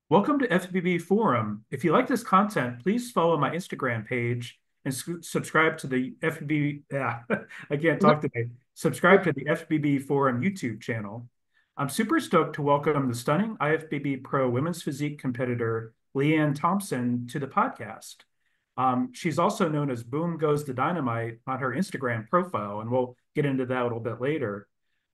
Welcome to FBB Forum. If you like this content, please follow my Instagram page and subscribe to the FBB. Yeah, I can't talk today. Subscribe to the FBB Forum YouTube channel. I'm super stoked to welcome the stunning IFBB Pro women's physique competitor, Leanne Thompson, to the podcast. She's also known as Boom Goes the Dynamite on her Instagram profile, and we'll get into that a little bit later.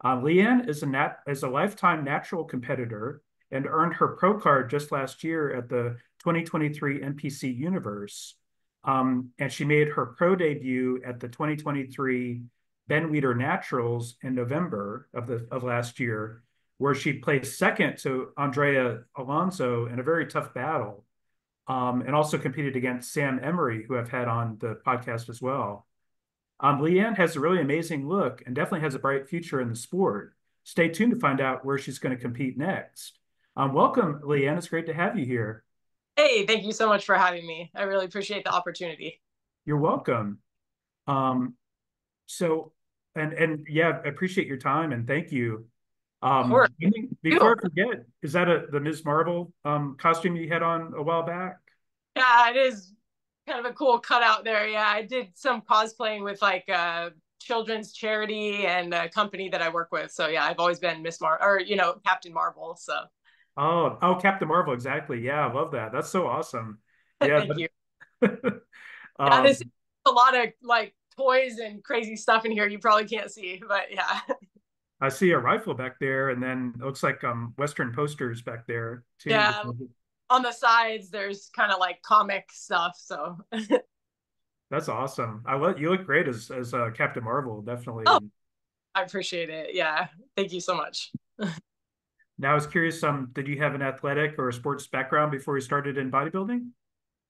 Leanne is a lifetime natural competitor and earned her pro card just last year at the 2023 NPC Universe. And she made her pro debut at the 2023 Ben Weider Naturals in November of last year, where she placed second to Andrea Alonso in a very tough battle, and also competed against Sam Emery, who I've had on the podcast as well. Leanne has a really amazing look and definitely has a bright future in the sport. Stay tuned to find out where she's going to compete next. Welcome, Leanne. It's great to have you here. Hey, thank you so much for having me. I really appreciate the opportunity. You're welcome. Um, so, and yeah, I appreciate your time and thank you. Of course. Before I forget, is that the Ms. Marvel costume you had on a while back? Yeah, it is kind of a cool cutout there. Yeah, I did some cosplaying with like children's charity and a company that I work with. So yeah, I've always been Miss Mar or Captain Marvel. So Oh, Captain Marvel, exactly. Yeah, I love that. That's so awesome. Yeah. thank you. Yeah, um, this is a lot of like toys and crazy stuff in here you probably can't see, but yeah. I see a rifle back there, and then it looks like Western posters back there too. Yeah, on the sides there's kind of like comic stuff. So That's awesome. You look great as Captain Marvel, definitely. oh, And I appreciate it. Yeah, thank you so much. now I was curious, did you have an athletic or a sports background before you started in bodybuilding?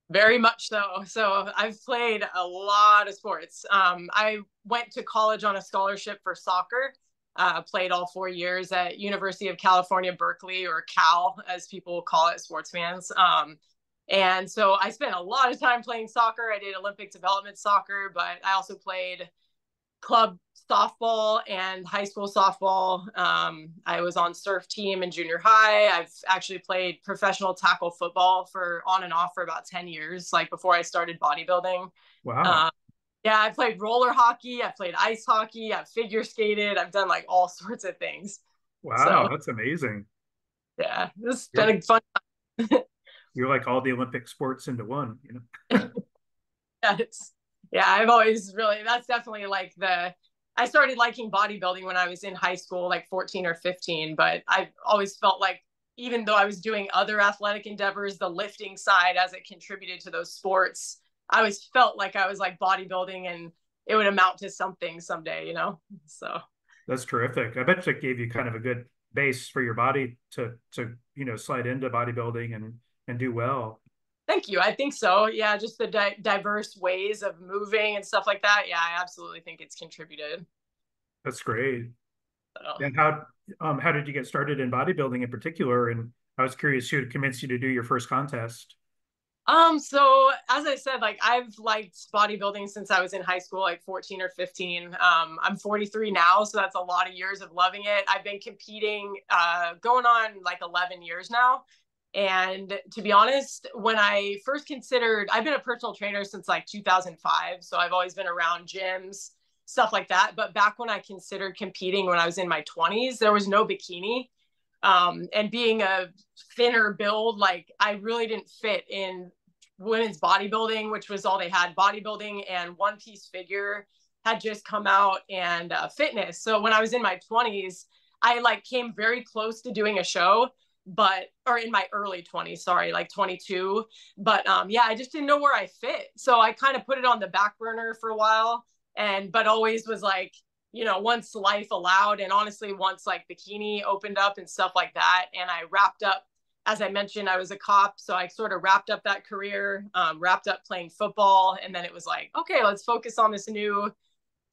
Very much so. So I've played a lot of sports. I went to college on a scholarship for soccer. Played all 4 years at University of California, Berkeley, or Cal, as people call it, sports fans. And so I spent a lot of time playing soccer. I did Olympic development soccer, but I also played club softball and high school softball. I was on surf team in junior high. I've actually played professional tackle football for on and off for about 10 years, like before I started bodybuilding. Wow. Um, yeah, I played roller hockey. I played ice hockey. I've figure skated. I've done like all sorts of things. Wow, So that's amazing. yeah, it's been You're a fun. you're like all the Olympic sports into one, you know? Yeah, yeah, I've always really, that's definitely like I started liking bodybuilding when I was in high school, like 14 or 15, but I've always felt like even though I was doing other athletic endeavors, the lifting side as it contributed to those sports, I always felt like I was like bodybuilding and it would amount to something someday. So That's terrific. I bet it gave you kind of a good base for your body to slide into bodybuilding and do well. thank you. I think so. Yeah, just the diverse ways of moving and stuff like that. Yeah, I absolutely think it's contributed. That's great. So. And how did you get started in bodybuilding in particular? And I was curious who convinced you to do your first contest. So as I said, like I've liked bodybuilding since I was in high school, like 14 or 15. I'm 43 now, so that's a lot of years of loving it. I've been competing, going on like 11 years now. And to be honest, when I first considered, I've been a personal trainer since like 2005. So I've always been around gyms, stuff like that. But back when I considered competing when I was in my 20s, there was no bikini. And being a thinner build, like I really didn't fit in women's bodybuilding, which was all they had. Bodybuilding and one piece figure had just come out, and fitness. So when I was in my 20s, I like came very close to doing a show, or in my early 20s, sorry, like 22. But yeah, I just didn't know where I fit. So I kind of put it on the back burner for a while, but always was like, once life allowed, and honestly, once like bikini opened up and stuff like that, and I wrapped up, as I mentioned, I was a cop, so I sort of wrapped up that career, wrapped up playing football, and then it was like, okay, let's focus on this new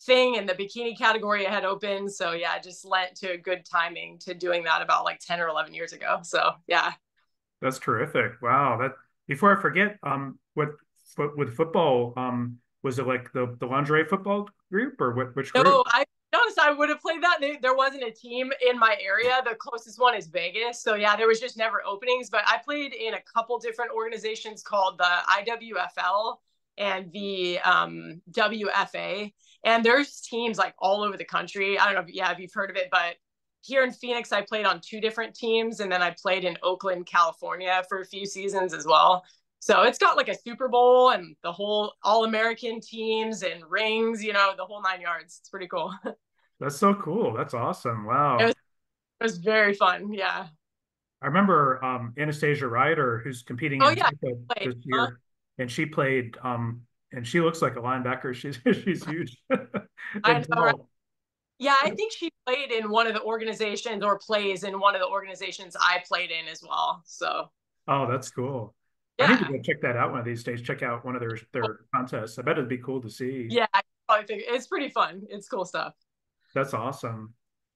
thing, and the bikini category I had opened. So yeah, it just lent to good timing to doing that about like 10 or 11 years ago. So yeah. That's terrific. Wow. That before I forget, what with football, was it like the lingerie football group or which group? No, I honest, I would have played that. There wasn't a team in my area. The closest one is Vegas. So yeah, there was just never openings. But I played in a couple different organizations called the IWFL and the WFA. And there's teams like all over the country. I don't know if you've heard of it, but here in Phoenix, I played on 2 different teams. And then I played in Oakland, California for a few seasons as well. So it's got like a Super Bowl and the whole All-American teams and rings, the whole 9 yards. It's pretty cool. That's so cool. That's awesome. It Wow. was, it was very fun. Yeah. I remember Anastasia Ryder, who's competing Oh in yeah. Tampa Played. this year, and she played and she looks like a linebacker. She's huge I and know, right? tall. Yeah, I think she played in one of the organizations or plays in one of the organizations I played in as well. So Oh, that's cool. I need to yeah. go check that out one of these days. Check out one of their contests. I bet it'd be cool to see. Yeah, I probably think it's pretty fun. It's cool stuff. That's awesome.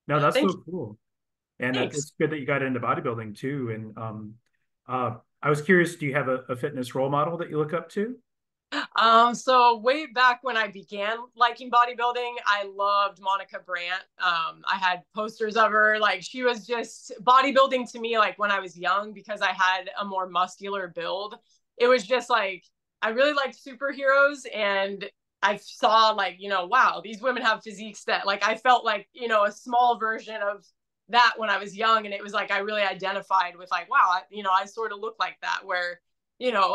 No, that's Thank so you. cool. And Thanks. it's good that you got into bodybuilding too. And I was curious, do you have a fitness role model that you look up to? So way back when I began liking bodybuilding, I loved Monica Brandt. I had posters of her. Like she was just bodybuilding to me, like when I was young, because I had a more muscular build. It was just like I really liked superheroes and I saw like, wow, these women have physiques that like I felt like, a small version of that when I was young. And it was like I really identified with like, wow, I sort of look like that where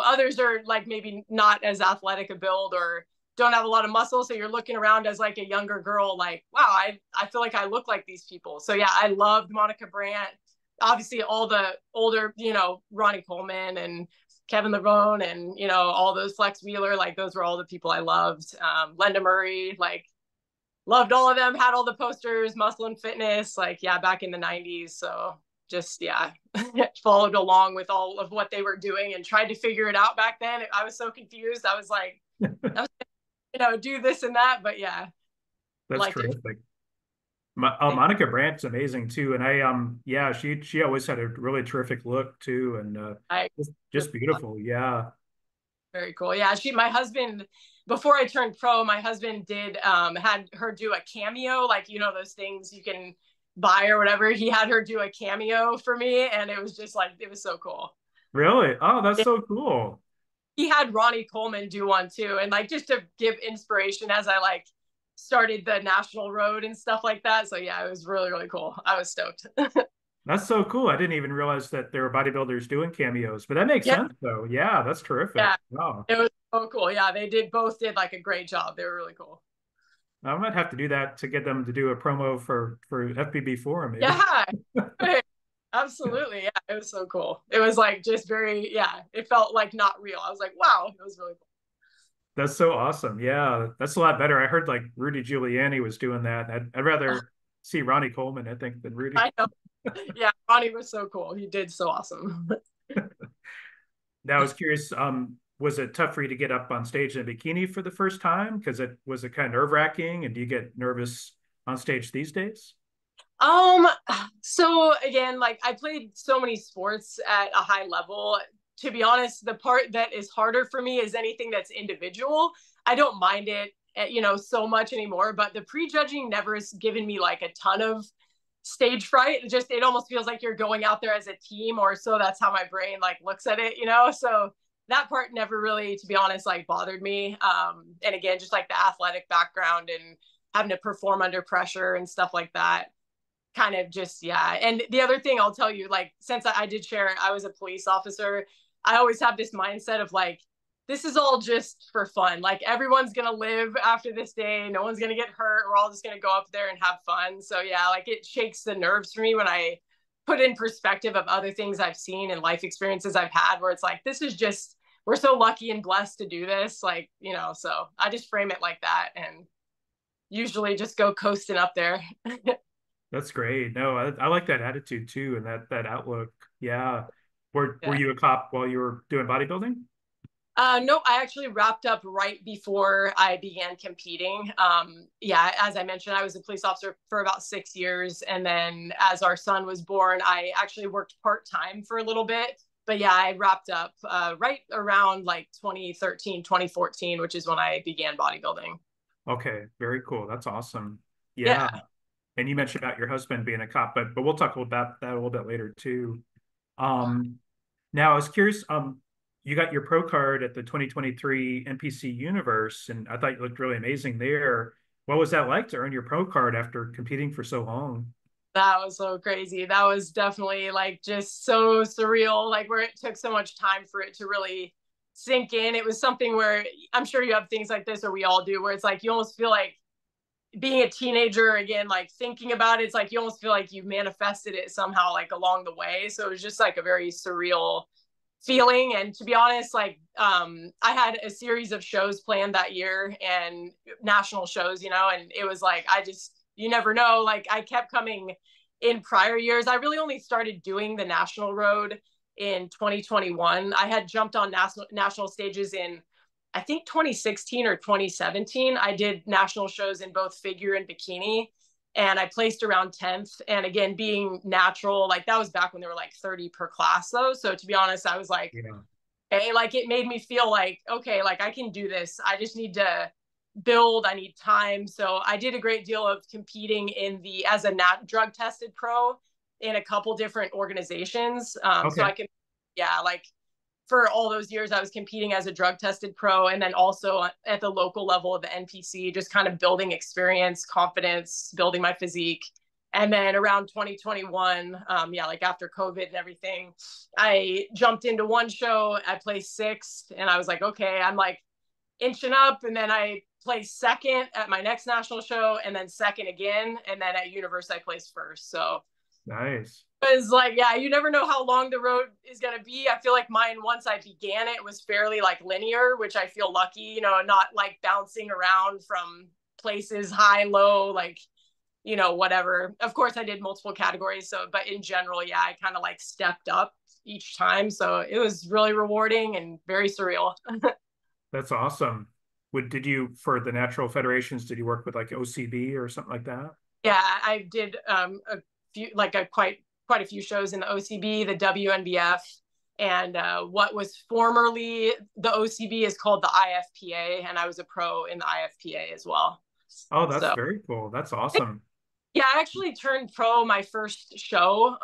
others are like maybe not as athletic a build or don't have a lot of muscle. So you're looking around as like a younger girl, like, wow, I feel like I look like these people. So yeah, I loved Monica Brandt. Obviously, all the older, Ronnie Coleman and Kevin Levone and, all those Flex Wheeler, like those were all the people I loved. Linda Murray, like loved all of them, had all the posters, Muscle and Fitness, like, yeah, back in the 90s. So just, yeah, followed along with all of what they were doing and tried to figure it out back then. I was so confused. I was like, I was, do this and that. But yeah, That's liked it. terrific. Monica Brandt's amazing too, and yeah, she always had a really terrific look too, and I just beautiful. Yeah, very cool. Yeah, my husband, before I turned pro, my husband did had her do a cameo, like those things you can buy or whatever. He had her do a cameo for me, and it was just like it was so cool. really. Oh, that's Yeah. so cool. He had Ronnie Coleman do one too, and like just to give inspiration as I like started the national road and stuff like that. So yeah, it was really really cool. I was stoked. That's so cool. I didn't even realize that there were bodybuilders doing cameos, but that makes Yeah, sense though. Yeah, that's terrific. yeah, Wow. it was so cool. Yeah, they both did like a great job. They were really cool. I might have to do that to get them to do a promo for FBB Forum, maybe. Yeah, absolutely. Yeah, it was so cool. It was like just very, yeah, it felt like not real. I was like, wow, it was really cool. That's so awesome. Yeah, that's a lot better. I heard like Rudy Giuliani was doing that. I'd rather see Ronnie Coleman, I think, than Rudy. I know. Yeah, Ronnie was so cool. He did so awesome. Now, I was curious, was it tough for you to get up on stage in a bikini for the first time? Because it was it kind of nerve-wracking, and do you get nervous on stage these days? Um, so again, like I played so many sports at a high level. To be honest, the part that is harder for me is anything that's individual. I don't mind it, so much anymore, but the prejudging never has given me like a ton of stage fright. It almost feels like you're going out there as a team, or so that's how my brain like looks at it. So that part never really, to be honest, like bothered me. And again, just like the athletic background and having to perform under pressure and stuff like that kind of just, yeah. And the other thing I'll tell you, like since I did share I was a police officer, I always have this mindset of like this is all just for fun. Like everyone's gonna live after this day, no one's gonna get hurt, we're all just gonna go up there and have fun. So yeah, like it shakes the nerves for me when I put in perspective of other things I've seen and life experiences I've had where it's like this is just we're so lucky and blessed to do this, like so I just frame it like that and usually just go coasting up there. That's great. No, I like that attitude too, and that outlook. Yeah. Were Yeah. you a cop while you were doing bodybuilding? No, I actually wrapped up right before I began competing. Yeah, as I mentioned, I was a police officer for about 6 years. And then as our son was born, I actually worked part-time for a little bit. But yeah, I wrapped up right around like 2013, 2014, which is when I began bodybuilding. Okay, very cool. That's awesome. Yeah. Yeah. And you mentioned about your husband being a cop, but we'll talk about that a little bit later too. Um, Now I was curious, you got your pro card at the 2023 NPC Universe, and I thought you looked really amazing there. What was that like to earn your pro card after competing for so long? That was so crazy. That was definitely like just so surreal, like where it took so much time for it to really sink in. It was something where I'm sure you have things like this, or we all do, where it's like you almost feel like being a teenager again, like thinking about it, it's like you almost feel like you manifested it somehow, like along the way. So it was just like a very surreal feeling. And to be honest, like I had a series of shows planned that year and national shows, you know, and it was like I just, you never know, like I kept coming in prior years. I really only started doing the national road in 2021. I had jumped on national stages in I think 2016 or 2017. I did national shows in both figure and bikini, and I placed around 10th. And again, being natural, like that was back when there were like 30 per class though. So to be honest, I was like, Yeah. hey, like it made me feel like, okay, like I can do this. I just need to build, I need time. So I did a great deal of competing in the as a drug tested pro in a couple different organizations. So Okay. I can, yeah, like for all those years I was competing as a drug tested pro, and then also at the local level of the NPC, just kind of building experience, confidence, building my physique. And then around 2021, yeah, like after COVID and everything, I jumped into one show. I placed sixth, and I was like, okay, I'm like inching up. And then I placed second at my next national show, and then second again. And then at Universe, I placed first. So Nice. was like, yeah, you never know how long the road is going to be. I feel like mine, once I began it, was fairly like linear, which I feel lucky, you know, not like bouncing around from places high, low, like, you know, whatever. Of course, I did multiple categories. So, but in general, yeah, I kind of like stepped up each time. So it was really rewarding and very surreal. That's awesome. Did you, for the natural federations, did you work with like OCB or something like that? Yeah, I did a few, like a quite a few shows in the OCB, the WNBF, and what was formerly the OCB is called the IFPA, and I was a pro in the IFPA as well. Oh, that's So very cool. That's awesome. yeah, I actually turned pro my first show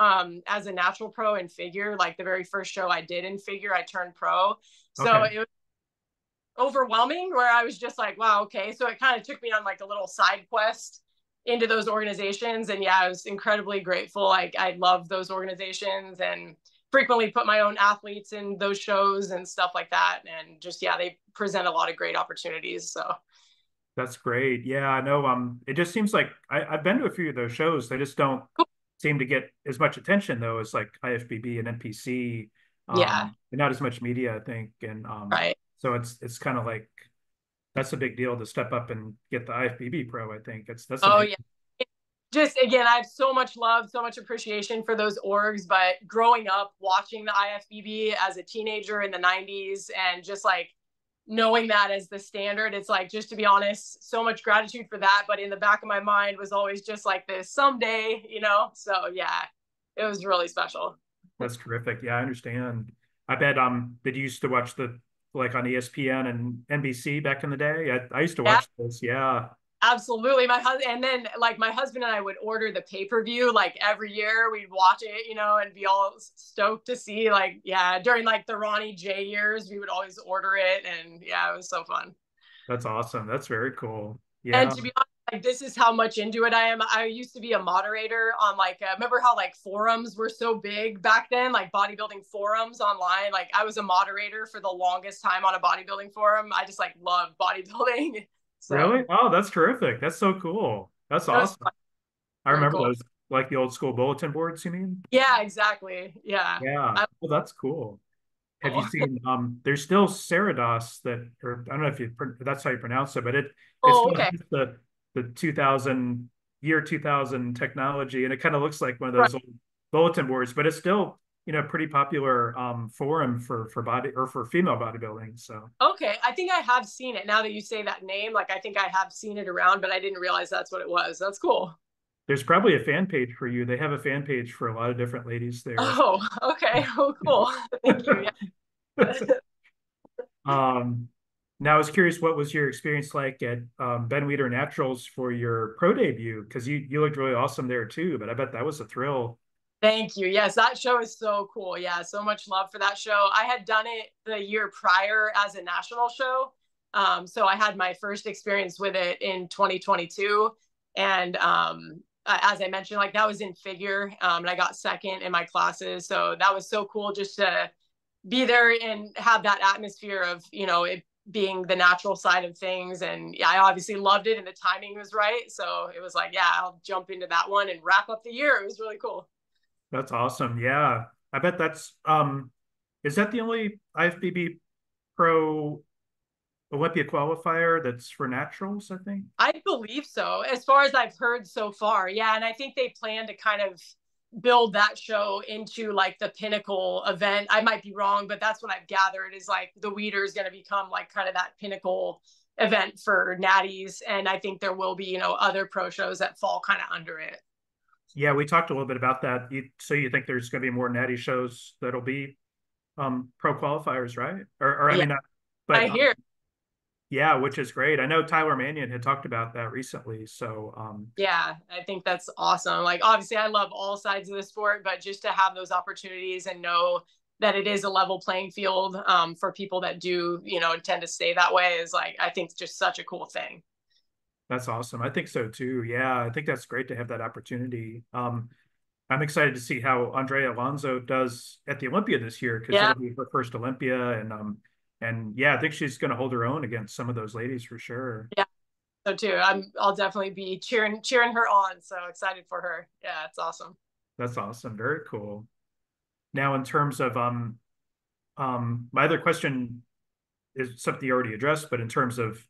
as a natural pro in figure. Like the very first show I did in figure, I turned pro. So Okay. it was overwhelming where I was just like, wow, okay. So it kind of took me on like a little side quest into those organizations. And yeah, I was incredibly grateful. Like I love those organizations and frequently put my own athletes in those shows and stuff like that. And just, yeah, they present a lot of great opportunities. So That's great. Yeah, I know. It just seems like I've been to a few of those shows. They just don't seem to get as much attention though as like IFBB and NPC. yeah, And not as much media, I think. And right. so it's kind of like that's a big deal to step up and get the IFBB pro, I think. That's Oh, amazing. yeah. Just again, I have so much love, so much appreciation for those orgs. But growing up watching the IFBB as a teenager in the 90s and just like knowing that as the standard, it's like, just to be honest, so much gratitude for that. But in the back of my mind was always just like this someday, you know? So yeah, it was really special. That's terrific. Yeah, I understand. I bet did you used to watch the like on ESPN and NBC back in the day? I used to Yeah, watch this. Yeah. absolutely. My husband, and then like my husband and I would order the pay-per-view like every year. We'd watch it, you know, and be all stoked to see like, yeah, during like the Ronnie J years, we would always order it. And yeah, it was so fun. That's awesome. That's very cool. And Yeah. to be honest, like this is how much into it I am. I used to be a moderator on like, remember how like forums were so big back then, like bodybuilding forums online. Like I was a moderator for the longest time on a bodybuilding forum. I just like love bodybuilding. Really? So Oh, that's terrific. That's so cool. That's it was awesome. fun. I Very remember cool. those like the old school bulletin boards, you mean? Yeah, exactly. Yeah. Yeah. I'm Well, that's cool. Have you cool. seen there's still Cerados that, or I don't know if that's how you pronounce it, but it Oh, still okay. has the 2000 year 2000 technology, and it kind of looks like one of Right. those old bulletin boards, but it's still, pretty popular forum for body or for female bodybuilding. So Okay. I think I have seen it now that you say that name. Like I think I have seen it around, but I didn't realize that's what it was. That's cool. there's probably a fan page for you. They have a fan page for a lot of different ladies there. Oh, okay. Oh, cool. Thank you. Yeah. um Now, I was curious, what was your experience like at Ben Weider Naturals for your pro debut? Because you looked really awesome there too, but I bet that was a thrill. Thank you. Yes, that show is so cool. Yeah, so much love for that show. I had done it the year prior as a national show. So I had my first experience with it in 2022. And as I mentioned, like that was in figure, and I got second in my classes. So that was so cool just to be there and have that atmosphere of, it being the natural side of things. And yeah, I obviously loved it and the timing was right. So it was like, yeah, I'll jump into that one and wrap up the year. It was really cool. That's awesome. Yeah. I bet that's is that the only IFBB Pro Olympia qualifier that's for naturals, I think? I believe so, as far as I've heard so far. Yeah. And I think they plan to kind of build that show into like the pinnacle event. I might be wrong, but that's what I've gathered is like the Weeder is going to become like kind of that pinnacle event for natties. And I think there will be, other pro shows that fall kind of under it. Yeah, we talked a little bit about that. So you think there's going to be more natty shows that'll be pro qualifiers, right? Or I Yeah, mean, not, but I hear. yeah, which is great. I know Tyler Mannion had talked about that recently. So Yeah, I think that's awesome. Like, obviously, I love all sides of the sport, but just to have those opportunities and know that it is a level playing field for people that do, tend to stay that way is like, I think just such a cool thing. that's awesome. I think so too. Yeah, I think that's great to have that opportunity. I'm excited to see how Andrea Alonso does at the Olympia this year because Yeah, it'll be her first Olympia, and yeah, I think she's going to hold her own against some of those ladies for sure. yeah. So too, I'll definitely be cheering her on. So excited for her. Yeah, it's awesome. That's awesome. Very cool. Now, in terms of my other question is something you already addressed, but in terms of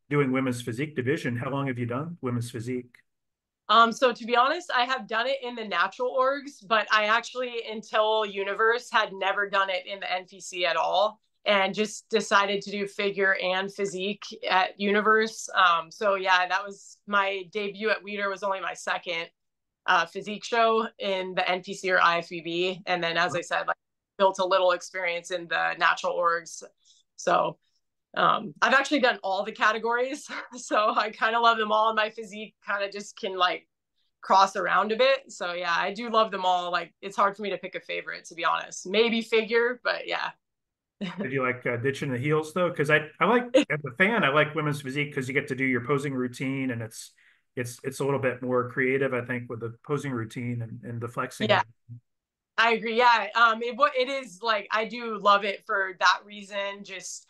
doing women's physique division, how long have you done women's physique? So to be honest, I have done it in the natural orgs, but I actually until Universe had never done it in the NPC at all, and just decided to do figure and physique at Universe. So yeah, that was my debut at Weider. Was only my second physique show in the NPC or IFBB, and then as I said, like built a little experience in the natural orgs. So I've actually done all the categories, so I kind of love them all. And my physique kind of just can like cross around a bit. So yeah, I do love them all. Like it's hard for me to pick a favorite, to be honest. Maybe figure, but yeah. Did you like ditching the heels though? Because I like as a fan, I like women's physique because you get to do your posing routine and it's a little bit more creative, I think, with the posing routine and the flexing Yeah, of. I agree. Yeah, it is like I do love it for that reason. Just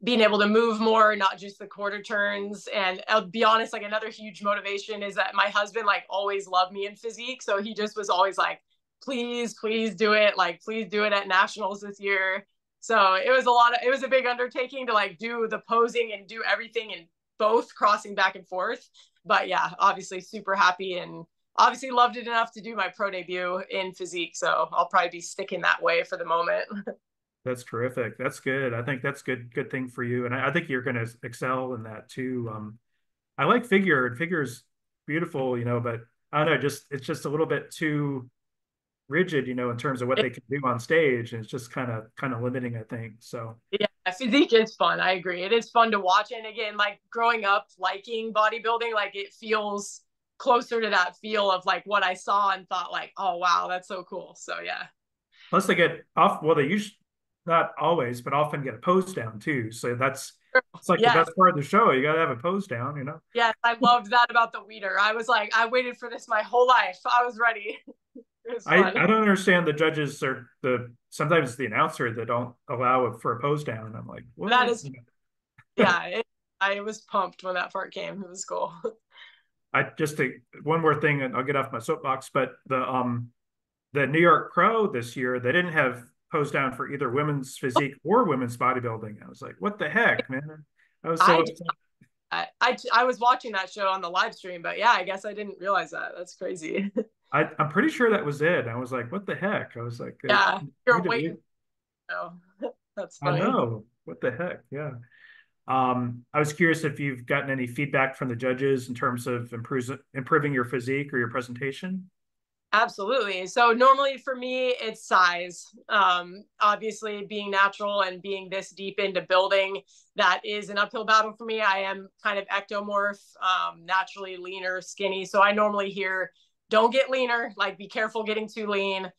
being able to move more, not just the quarter turns. And I'll be honest, like another huge motivation is that my husband like always loved me in physique. So he just was always like, please do it. Like, please do it at nationals this year. So it was a big undertaking to like do the posing and do everything and both crossing back and forth. But yeah, obviously super happy and obviously loved it enough to do my pro debut in physique. So I'll probably be sticking that way for the moment. That's terrific. That's good. I think that's good thing for you, and I think you're going to excel in that too. I like figure, and figure is beautiful, but I don't know, just it's just a little bit too rigid, in terms of what they can do on stage, and it's just kind of limiting, I think. So Yeah, physique is fun. I agree. It is fun to watch. And again, like growing up liking bodybuilding, like it feels closer to that feel of like what I saw and thought like, oh wow, that's so cool. So yeah. plus they get off. Well, they usually not always, but often get a pose down too. So that's it's like the Yes. best part of the show. You got to have a pose down. Yes. I loved that about the Weeder. I was like, I waited for this my whole life. I was ready. It was fun. I don't understand the judges or the sometimes the announcer that don't allow it for a pose down. I'm like, what? That is, yeah. I was pumped when that part came. It was cool. I just one more thing, and I'll get off my soapbox. But the New York Pro this year, they didn't have pose down for either women's physique or women's bodybuilding. I was like, what the heck, man? I was so I, upset. I was watching that show on the live stream, but yeah, I guess I didn't realize that. That's crazy. I'm pretty sure that was it. I was like, what the heck? I was like, Yeah, we you're did, we, waiting. Oh, that's I funny. know. What the heck? Yeah. I was curious if you've gotten any feedback from the judges in terms of improving your physique or your presentation. Absolutely. So normally for me, it's size. Obviously, being natural and being this deep into building, that is an uphill battle for me. I am kind of ectomorph, naturally leaner, skinny. So I normally hear, don't get leaner, like be careful getting too lean,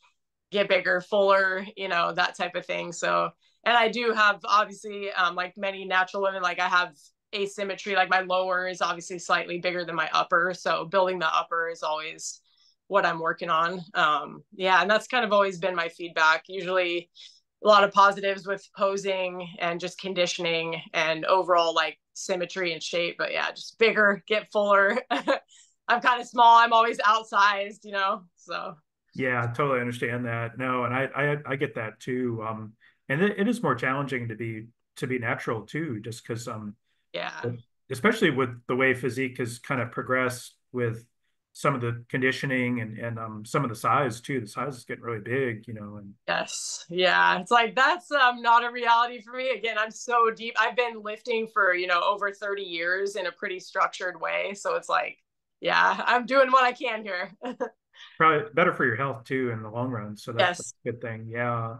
get bigger, fuller, that type of thing. So, and I do have obviously, like many natural women, like I have asymmetry, like my lower is obviously slightly bigger than my upper. So building the upper is always what I'm working on. Yeah, and that's kind of always been my feedback. Usually a lot of positives with posing and just conditioning and overall like symmetry and shape. But yeah, just bigger, get fuller. I'm kind of small. I'm always outsized, so. Yeah, I totally understand that. No, and I get that too. And it is more challenging to be natural too, just because Yeah. especially with the way physique has kind of progressed with some of the conditioning and some of the size too. The size is getting really big, and Yes. Yeah. It's like that's not a reality for me. Again, I'm so deep. I've been lifting for, over 30 years in a pretty structured way. So it's like, yeah, I'm doing what I can here. probably better for your health too in the long run. So that's Yes. a good thing. Yeah.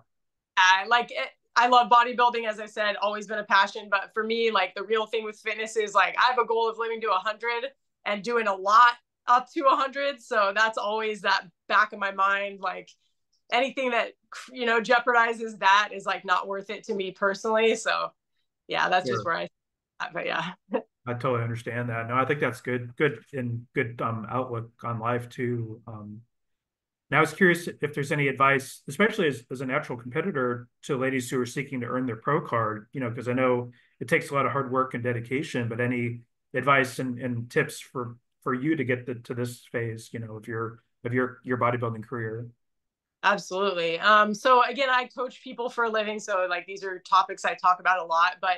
I like it. I love bodybuilding, as I said, always been a passion. But for me, like the real thing with fitness is like I have a goal of living to 100 and doing a lot up to 100. So that's always that back of my mind. Like anything that, jeopardizes that is like not worth it to me personally. So yeah, that's just Sure. where but yeah. I totally understand that. No, I think that's good and good outlook on life too. Now, I was curious if there's any advice, especially as a natural competitor, to ladies who are seeking to earn their pro card, because I know it takes a lot of hard work and dedication, but any advice and tips for you to get to this phase, of your bodybuilding career. Absolutely. So again, I coach people for a living. So like these are topics I talk about a lot, but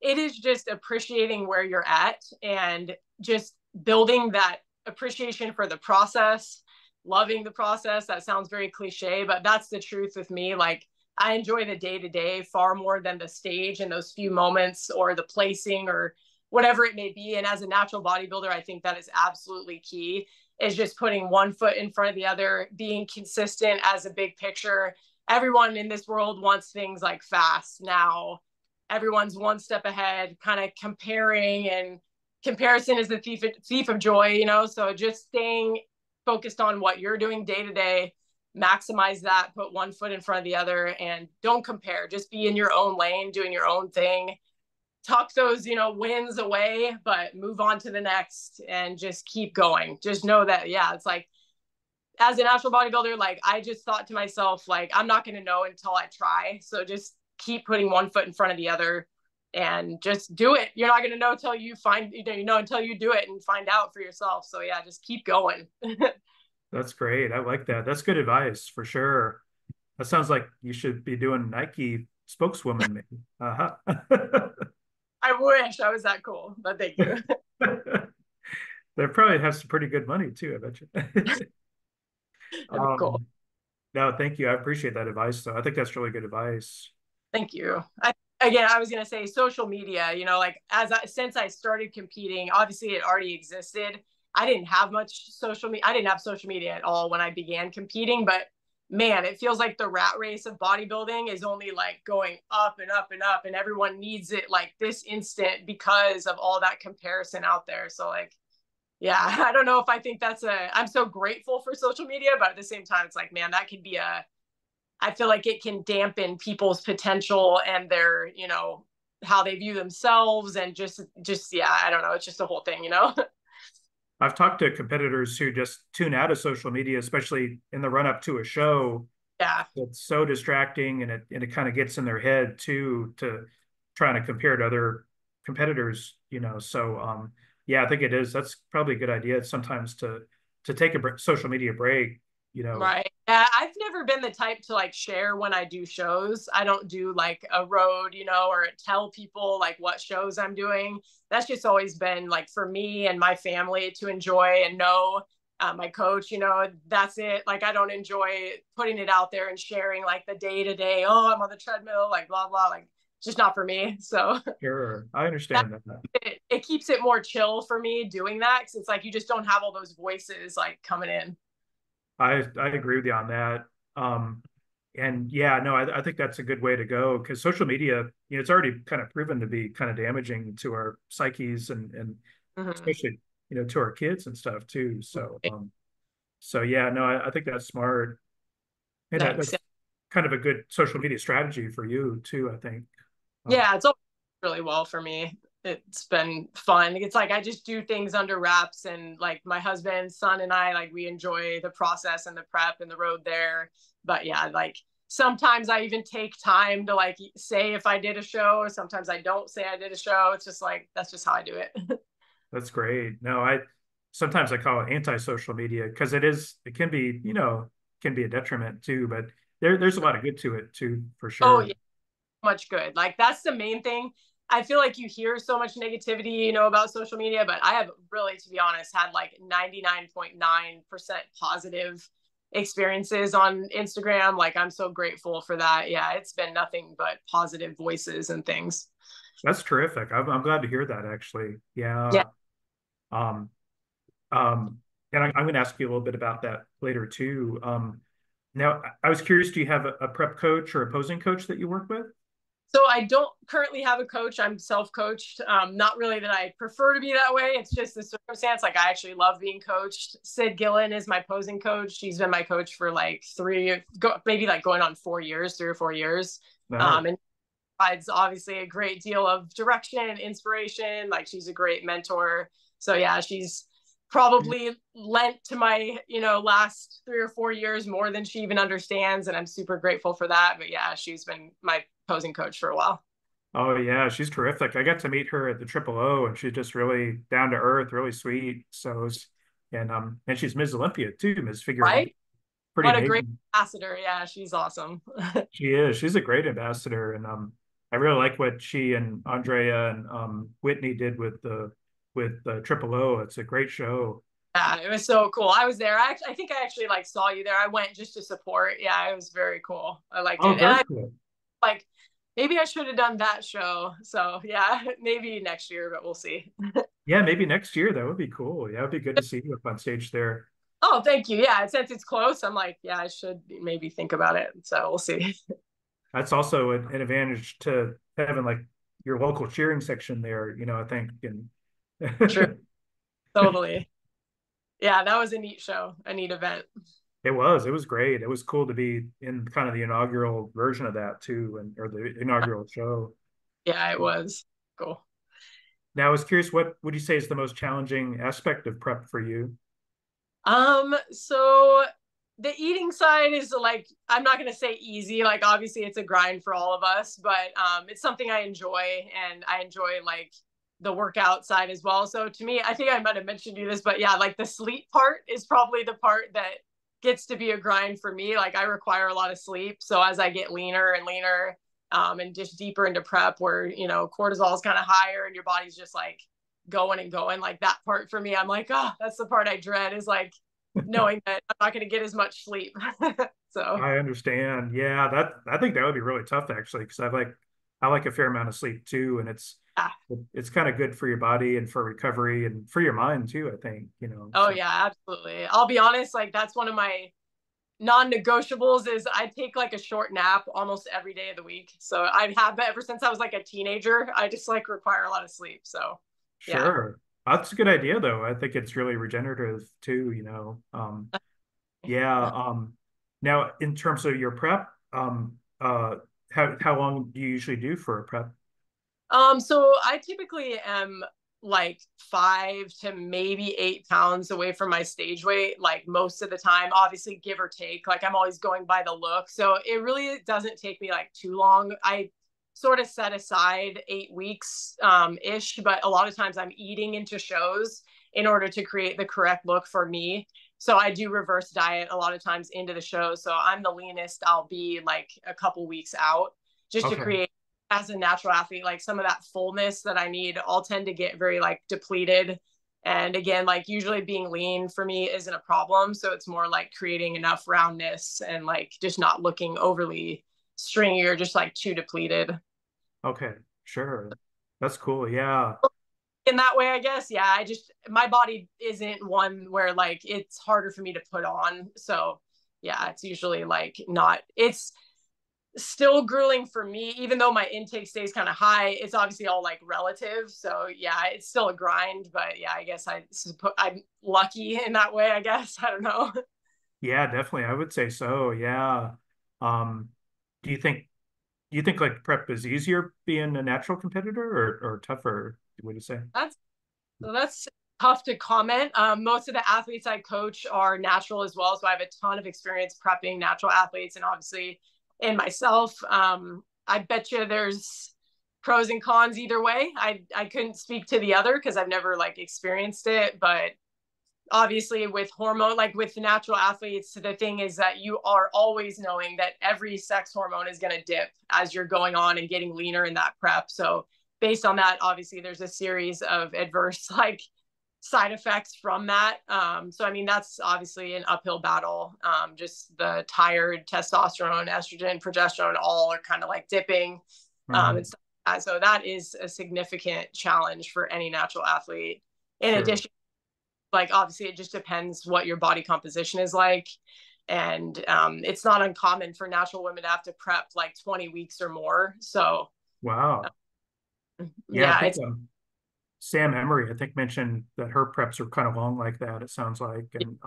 it is just appreciating where you're at and just building that appreciation for the process, loving the process. That sounds very cliche, but that's the truth with me. Like I enjoy the day to day far more than the stage and those few moments or the placing or whatever it may be. And as a natural bodybuilder, I think that is absolutely key, is just putting one foot in front of the other, being consistent as a big picture. Everyone in this world wants things like fast now. Everyone's one step ahead, kind of comparing, and comparison is the thief of joy, So just staying focused on what you're doing day to day, maximize that, put one foot in front of the other, and don't compare. Just be in your own lane, doing your own thing, tuck those, wins away, but move on to the next and just keep going. Just know that, yeah, it's like as a natural bodybuilder, like I just thought to myself, like, I'm not going to know until I try. So just keep putting one foot in front of the other and just do it. You're not going to know until you find, until you do it and find out for yourself. So yeah, just keep going. That's great. I like that. That's good advice for sure. That sounds like you should be doing Nike spokeswoman, maybe. Uh-huh. I wish I was that cool, but thank you. They probably have some pretty good money too, I bet you. That'd be cool. um, no, thank you. I appreciate that advice, though. I think that's really good advice. Thank you. Again, I was going to say social media, like since I started competing, obviously it already existed. I didn't have much social media. I didn't have social media at all when I began competing, but man, it feels like the rat race of bodybuilding is only like going up and up and up, and everyone needs it like this instant because of all that comparison out there. So like, yeah, I don't know if I think I'm so grateful for social media, but at the same time, it's like, man, that could be I feel like it can dampen people's potential and their, how they view themselves and yeah, I don't know. It's just a whole thing. I've talked to competitors who just tune out of social media, especially in the run up to a show. Yeah. It's so distracting, and it kind of gets in their head too, to trying to compare to other competitors. So yeah, I think it is. That's probably a good idea sometimes to take a social media break. Right. Yeah, I've never been the type to like share when I do shows. I don't do like a road, or tell people like what shows I'm doing. That's just always been like for me and my family to enjoy and know. My coach, that's it. Like I don't enjoy putting it out there and sharing like the day to day. Oh, I'm on the treadmill, like blah blah. Like it's just not for me. So Sure, I understand that. it keeps it more chill for me doing that because it's like you just don't have all those voices like coming in. I agree with you on that. And yeah, no, I think that's a good way to go because social media, it's already kind of proven to be kind of damaging to our psyches and Mm-hmm. especially, to our kids and stuff too. So yeah, no, I think that's smart. And Thanks. that's kind of a good social media strategy for you too, I think. Yeah, it's all really well for me. It's been fun. It's like I just do things under wraps, and like my husband, son, and I, like we enjoy the process and the prep and the road there. But yeah, like sometimes I even take time to like say if I did a show, or sometimes I don't say I did a show. It's just like that's just how I do it. That's great. No, I sometimes I call it anti-social media because it can be, can be a detriment too, but there's a lot of good to it too, for Oh sure. yeah, much good. Like that's the main thing. I feel like you hear so much negativity, about social media, but I have really, to be honest, had like 99.9% positive experiences on Instagram. Like I'm so grateful for that. Yeah, it's been nothing but positive voices and things. That's terrific. I'm glad to hear that actually. Yeah. Yeah. Um, um, and I'm going to ask you a little bit about that later too. Now I was curious, do you have a prep coach or a posing coach that you work with? So I don't currently have a coach. I'm self-coached. Not really that I prefer to be that way. It's just the circumstance. Like I actually love being coached. Sid Gillen is my posing coach. She's been my coach for like maybe like going on 4 years, 3 or 4 years. Nice. And provides obviously a great deal of direction, inspiration. Like she's a great mentor. So yeah, she's probably lent to my, last 3 or 4 years more than she even understands. And I'm super grateful for that. But yeah, she's been my posing coach for a while. Oh yeah, she's terrific. I got to meet her at the Triple O, and she's just really down to earth, really sweet. And she's Ms. Olympia too, Ms. Figure Eight. Right? Pretty What a great amazing. ambassador. Yeah, she's awesome. She is. She's a great ambassador, and I really like what she and Andrea and Whitney did with the Triple O. It's a great show. Yeah, it was so cool. I was there. I think I actually like saw you there. I went just to support. Yeah, it was very cool. I liked Oh, it. And very I cool. like maybe I should have done that show. So yeah, maybe next year, but we'll see. Yeah, maybe next year that would be cool. Yeah, it'd be good to see you up on stage there. Oh, thank you. Yeah, since it's close, I'm like, yeah, I should maybe think about it. So we'll see. That's also an advantage to having like your local cheering section there. I think True. and. Totally. Yeah, that was a neat show, a neat event. It was great. It was cool to be in kind of the inaugural version of that too, or the inaugural show. Yeah, it was cool. Now, I was curious, what would you say is the most challenging aspect of prep for you? So the eating side is like I'm not gonna say easy. Like obviously it's a grind for all of us, but it's something I enjoy and I enjoy like the workout side as well. So to me, I think I might have mentioned you this, but yeah, like the sleep part is probably the part that gets to be a grind for me. Like I require a lot of sleep. So as I get leaner and leaner, and just deeper into prep where, cortisol is kind of higher and your body's just like going and going, like that part for me, I'm like, oh, that's the part I dread is like knowing that I'm not going to get as much sleep. So I understand. Yeah, that I think that would be really tough actually, because I like a fair amount of sleep too, and yeah. it's kind of good for your body and for recovery and for your mind too, I think. Oh yeah, absolutely. I'll be honest, like that's one of my non-negotiables is I take like a short nap almost every day of the week. So I have ever since I was like a teenager. I just like require a lot of sleep. So yeah. Sure. That's a good idea though. I think it's really regenerative too. Yeah. Now in terms of your prep, how long do you usually do for a prep? So I typically am like 5 to maybe 8 pounds away from my stage weight, like most of the time, obviously give or take. Like I'm always going by the look. So it really doesn't take me like too long. I sort of set aside 8 weeks ish, but a lot of times I'm eating into shows in order to create the correct look for me. So I do reverse diet a lot of times into the show. So I'm the leanest I'll be like a couple weeks out just to Okay. create as a natural athlete, like some of that fullness that I need, I'll tend to get very like depleted. And again, like usually being lean for me isn't a problem. So it's more like creating enough roundness and like just not looking overly stringy or just like too depleted. Okay. Sure. That's cool. Yeah. in that way, I guess. Yeah, my body isn't one where like it's harder for me to put on. So yeah, it's usually like not, it's still grueling for me, even though my intake stays kind of high. It's obviously all like relative. So yeah, it's still a grind, but yeah, I guess I'm lucky in that way, I guess. I don't know. Yeah, definitely. I would say so. Yeah. Um, do you think like prep is easier being a natural competitor or tougher? What do you say? That's So that's tough to comment. Most of the athletes I coach are natural as well. So I have a ton of experience prepping natural athletes and obviously in myself. I bet you there's pros and cons either way. I couldn't speak to the other because I've never like experienced it, but obviously with hormone, like with natural athletes, the thing is that you are always knowing that every sex hormone is going to dip as you're going on and getting leaner in that prep. So based on that, obviously there's a series of adverse like side effects from that. So I mean, that's obviously an uphill battle. Just the tired testosterone, estrogen, progesterone, all are kind of like dipping. Mhm. And stuff like that. So that is a significant challenge for any natural athlete. In Sure. addition, like obviously it just depends what your body composition is like. And it's not uncommon for natural women to have to prep like 20 weeks or more. So Wow. Yeah, I yeah, think it's Sam Emery, I think, mentioned that her preps are kind of long like that, it sounds like. And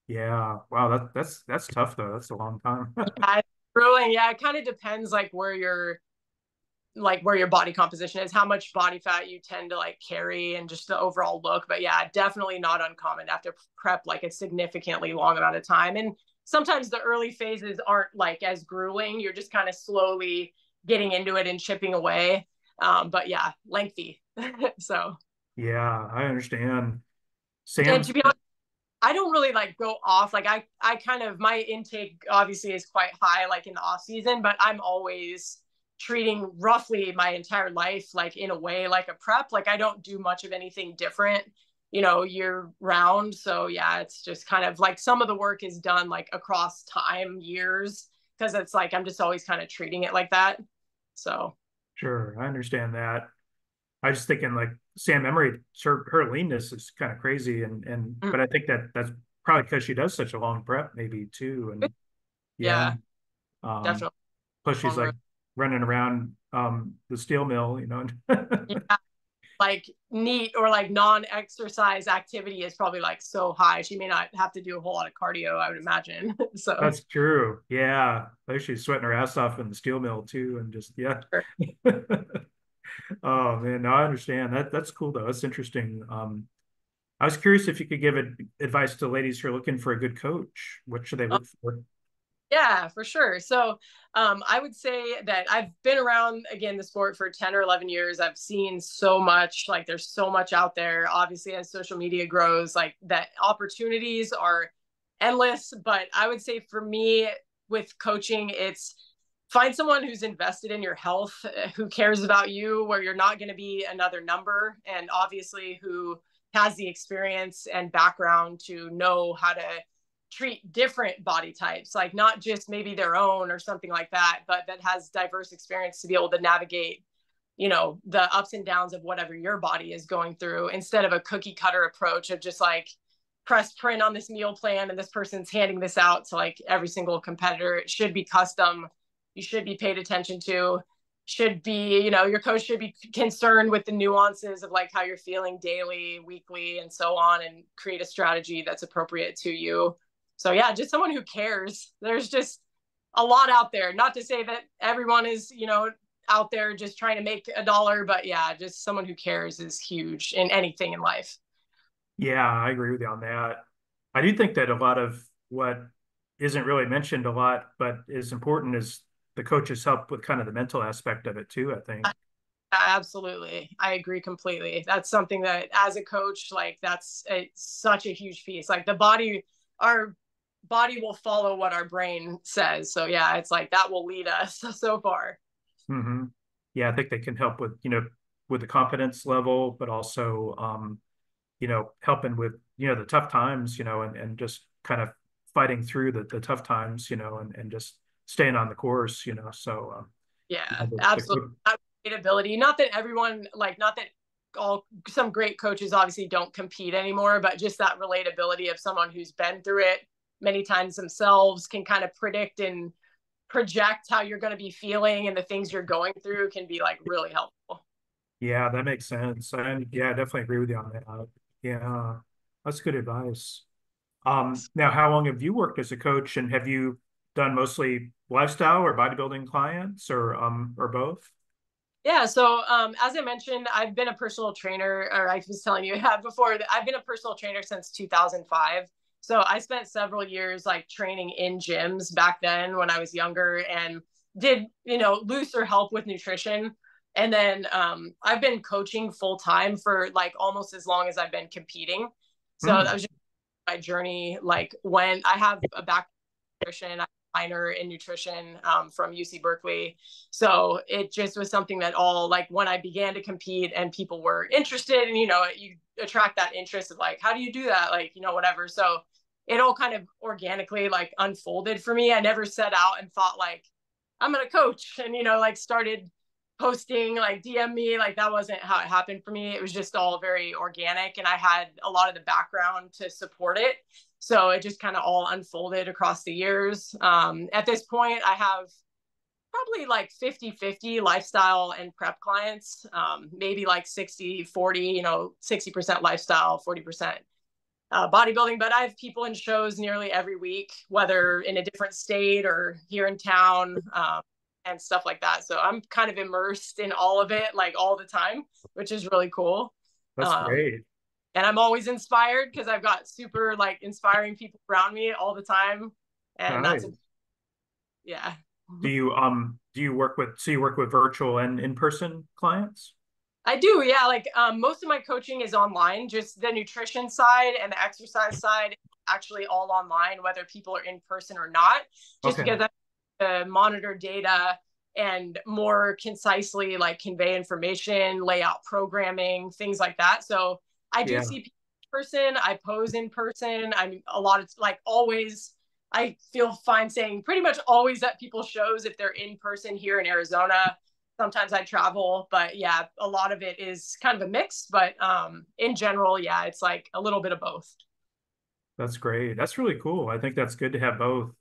yeah, wow, that's tough though. That's a long time. yeah, it's grueling. Yeah, it kind of depends like where your body composition is, how much body fat you tend to like carry and just the overall look. But yeah, definitely not uncommon to have to prep like a significantly long amount of time. And sometimes the early phases aren't like as grueling. You're just kind of slowly getting into it and chipping away. But yeah, lengthy. So Yeah, I understand. and Sam's to be honest, I don't really like go off. Like I kind of, my intake obviously is quite high, like in the off season, but I'm always treating roughly my entire life, like in a way, like a prep. Like I don't do much of anything different, year round. So yeah, it's just kind of like some of the work is done like across time, years, because it's like, I'm just always kind of treating it like that. So sure, I understand that. I was just thinking like Sam Emery, her leanness is kind of crazy, and but I think that's probably because she does such a long prep, maybe too, and yeah, yeah, um, definitely plus she's long like road. running around the steel mill, you know. Yeah, like neat or like non-exercise activity is probably like so high. She may not have to do a whole lot of cardio, I would imagine. So That's true. Yeah, like she's sweating her ass off in the steel mill too, and just yeah. sure. Oh man, no, I understand that. That's cool though. That's interesting. I was curious if you could give advice to ladies who are looking for a good coach. What should they look for? Yeah, for sure. So I would say that I've been around again the sport for 10 or 11 years. I've seen so much, like there's so much out there. Obviously, as social media grows, like that opportunities are endless. But I would say for me with coaching, it's find someone who's invested in your health, who cares about you, where you're not going to be another number, and obviously who has the experience and background to know how to treat different body types, like not just maybe their own or something like that, but that has diverse experience to be able to navigate, the ups and downs of whatever your body is going through instead of a cookie cutter approach of just like press print on this meal plan and this person's handing this out to like every single competitor. It should be custom. You should be paid attention to, should be, your coach should be concerned with the nuances of like how you're feeling daily, weekly, and so on, and create a strategy that's appropriate to you. So yeah, just someone who cares. There's just a lot out there. Not to say that everyone is, out there just trying to make a dollar, but yeah, just someone who cares is huge in anything in life. Yeah, I agree with you on that. I do think that a lot of what isn't really mentioned a lot, but is important is the coaches help with kind of the mental aspect of it too, I think. Absolutely. I agree completely. That's something that as a coach, like such a huge piece. Like our body will follow what our brain says. So yeah, it's like that will lead us so far. Hmm. Yeah, I think they can help with, with the confidence level, but also, helping with, the tough times, and just kind of fighting through the tough times, and just staying on the course, So, Yeah, yeah, absolutely. Ability. Not that everyone, like, not that all some great coaches obviously don't compete anymore, but just that relatability of someone who's been through it many times themselves can kind of predict and project how you're going to be feeling and the things you're going through can be like really helpful. Yeah, that makes sense. And yeah, I definitely agree with you on that. Yeah, that's good advice. Now, how long have you worked as a coach, and have you done mostly lifestyle or bodybuilding clients, or both? Yeah, so as I mentioned, I've been a personal trainer, or I was telling you before that I've been a personal trainer since 2005. So I spent several years like training in gyms back then when I was younger and did, looser help with nutrition. And then I've been coaching full time for like almost as long as I've been competing. So that Hmm. was just my journey. Like when I have a background in nutrition, I minor in nutrition from UC Berkeley. So it just was something that all like when I began to compete and people were interested and, you attract that interest of like, how do you do that? Like, whatever. So it all kind of organically like unfolded for me. I never set out and thought like, I'm going to coach and, like started posting, like DM me. Like that wasn't how it happened for me. It was just all very organic and I had a lot of the background to support it. So it just kind of all unfolded across the years. At this point, I have probably like 50-50 lifestyle and prep clients, maybe like 60-40, 60% lifestyle, 40% bodybuilding. But I have people in shows nearly every week, whether in a different state or here in town. And stuff like that. So I'm kind of immersed in all of it, like all the time, which is really cool. That's Um, great. and I'm always inspired because I've got super like inspiring people around me all the time. And that's a, Nice. yeah. Do you work with so you work with virtual and in-person clients? I do, yeah. Like most of my coaching is online, just the nutrition side and the exercise side actually all online, whether people are in person or not, just Okay. because I monitor data and more concisely like convey information, lay out programming, things like that. So I do Yeah. see people in person, I pose in person. I'm a lot of like always, I feel fine saying pretty much always at people's shows if they're in person here in Arizona. Sometimes I travel, but yeah, a lot of it is kind of a mix. But in general, yeah, it's like a little bit of both. That's great. That's really cool. I think that's good to have both.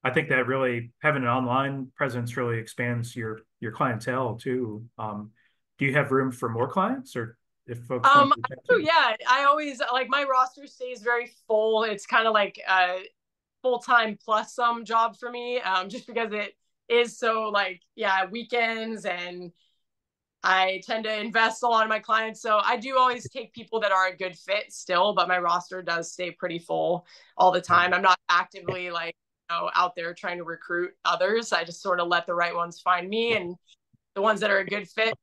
I think that really having an online presence really expands your clientele too. Do you have room for more clients, or if folks want to reach out to you? Yeah, I always like my roster stays very full. It's kind of like a full time plus some job for me, just because it is so like yeah weekends and I tend to invest a lot in my clients. So I do always take people that are a good fit still, but my roster does stay pretty full all the Yeah, time. I'm not actively like out there trying to recruit others. I just sort of let the right ones find me and the ones that are a good fit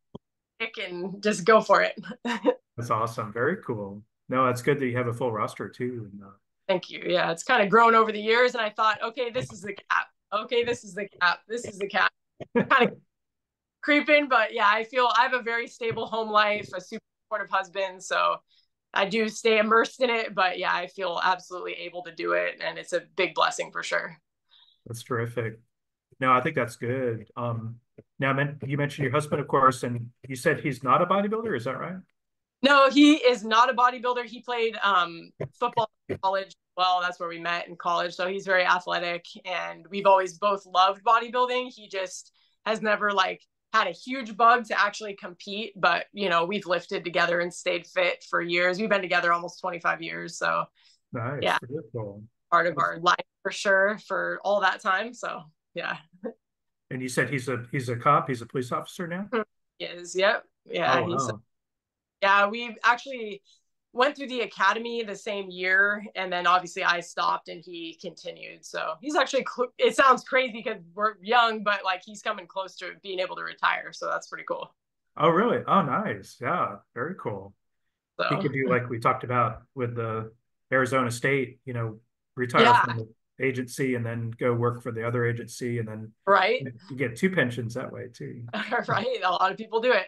pick and just go for it. that's awesome. Very cool. No, it's good that you have a full roster too. And, Thank you. Yeah, it's kind of grown over the years, and I thought, okay, this is the cap. Okay, this is the cap. This is the cap. Kind of creeping, but yeah, I feel I have a very stable home life, a super supportive husband, so I do stay immersed in it. But yeah, I feel absolutely able to do it, and it's a big blessing for sure. that's terrific. No, I think that's good. Now, you mentioned your husband, of course, and you said he's not a bodybuilder. Is that right? No, he is not a bodybuilder. He played football in college. Well, that's where we met in college. So he's very athletic, and we've always both loved bodybuilding. He just has never like had a huge bug to actually compete, but we've lifted together and stayed fit for years. We've been together almost 25 years. So Nice. yeah, Very cool. part of our life for sure for all that time. So yeah. And you said he's a cop. He's a police officer now. He is. Yep. Oh Yeah. He's wow. Yeah, we actually went through the academy the same year, and then obviously I stopped and he continued. So he's actually, it sounds crazy because we're young, but like he's coming close to being able to retire. So that's pretty cool. Oh really? Oh nice. Yeah. Very cool. He So could do like we talked about with the Arizona State. Retire yeah, from the agency and then go work for the other agency, and then right. you get two pensions that way too. Right. A lot of people do it.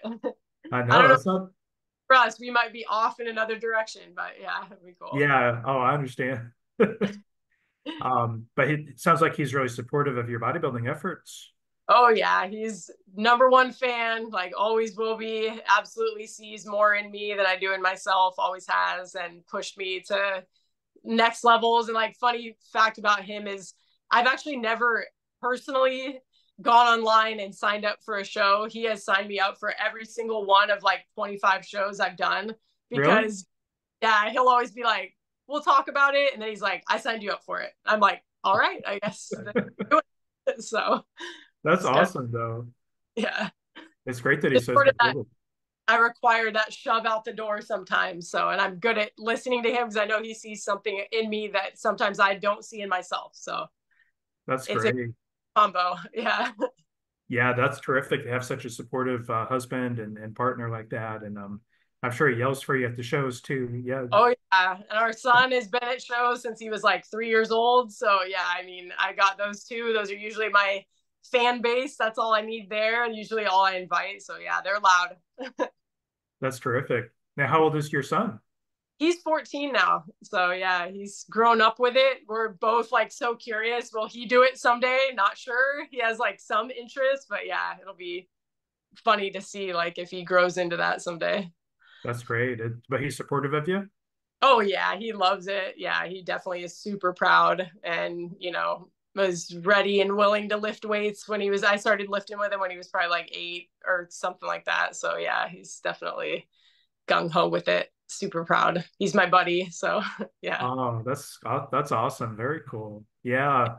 I I know don't know that's not. for us, we might be off in another direction, but yeah, it'd be cool. Yeah. Oh, I understand. But it sounds like he's really supportive of your bodybuilding efforts. Oh yeah, he's #1 fan, like always will be. Absolutely sees more in me than I do in myself, always has, and pushed me to next levels. And like funny fact about him is I've actually never personally gone online and signed up for a show. He has signed me up for every single one of like 25 shows I've done Really? because yeah, he'll always be like, we'll talk about it. And then he's like, I signed you up for it. I'm like, all right, I guess. So That's it's good. awesome, though. Yeah. It's great that he's It's so sort of that supportive. I require that shove out the door sometimes. So, and I'm good at listening to him because I know he sees something in me that sometimes I don't see in myself. So That's it's a great. combo. Yeah. Yeah, that's terrific to have such a supportive husband and partner like that. And I'm sure he yells for you at the shows too. Yeah, Oh yeah. And our son has been at shows since he was like 3 years old. So yeah, I mean, I got those two. Those are usually my fan base. That's all I need there. And usually all I invite. So yeah, they're loud. that's terrific. Now, how old is your son? He's 14 now. So yeah, he's grown up with it. We're both like so curious. Will he do it someday? Not sure. He has like some interest, but yeah, it'll be funny to see like if he grows into that someday. That's great. But he's supportive of you? Oh yeah, he loves it. Yeah, he definitely is super proud and, was ready and willing to lift weights when I started lifting with him when he was probably like 8 or something like that. So yeah, he's definitely gung ho with it. Super proud. He's my buddy. So yeah. Oh, that's awesome. Very cool. Yeah,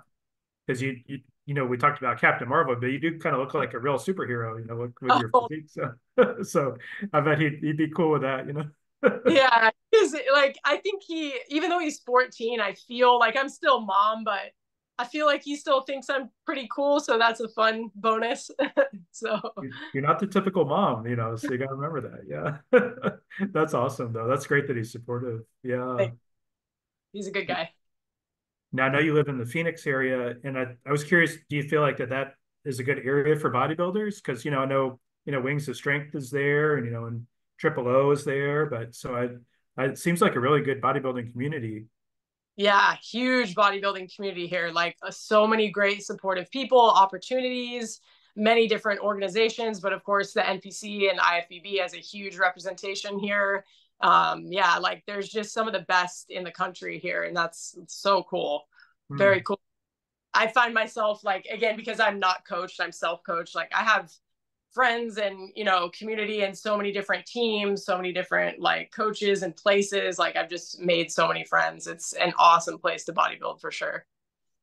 because we talked about Captain Marvel, but you do kind of look like a real superhero, with your Oh, physique. So, so I bet he'd be cool with that. yeah, because like I think even though he's 14, I feel like I'm still mom, but I feel like he still thinks I'm pretty cool, so that's a fun bonus. So You're not the typical mom, so you got to remember that. Yeah. That's awesome, though. That's great that he's supportive. Yeah. he's a good guy. Now, I know you live in the Phoenix area, and I was curious, do you feel like that is a good area for bodybuilders? Because, I know, Wings of Strength is there, and Triple O is there, but so it seems like a really good bodybuilding community. Yeah, huge bodybuilding community here. Like so many great supportive people, opportunities, many different organizations, but of course the NPC and IFBB has a huge representation here. Yeah, like there's just some of the best in the country here, and that's so cool. Very Hmm. cool. I find myself like again because I'm not coached, I'm self-coached. Like I have friends and community and so many different teams, so many different like coaches and places. Like I've just made so many friends. It's an awesome place to bodybuild for sure.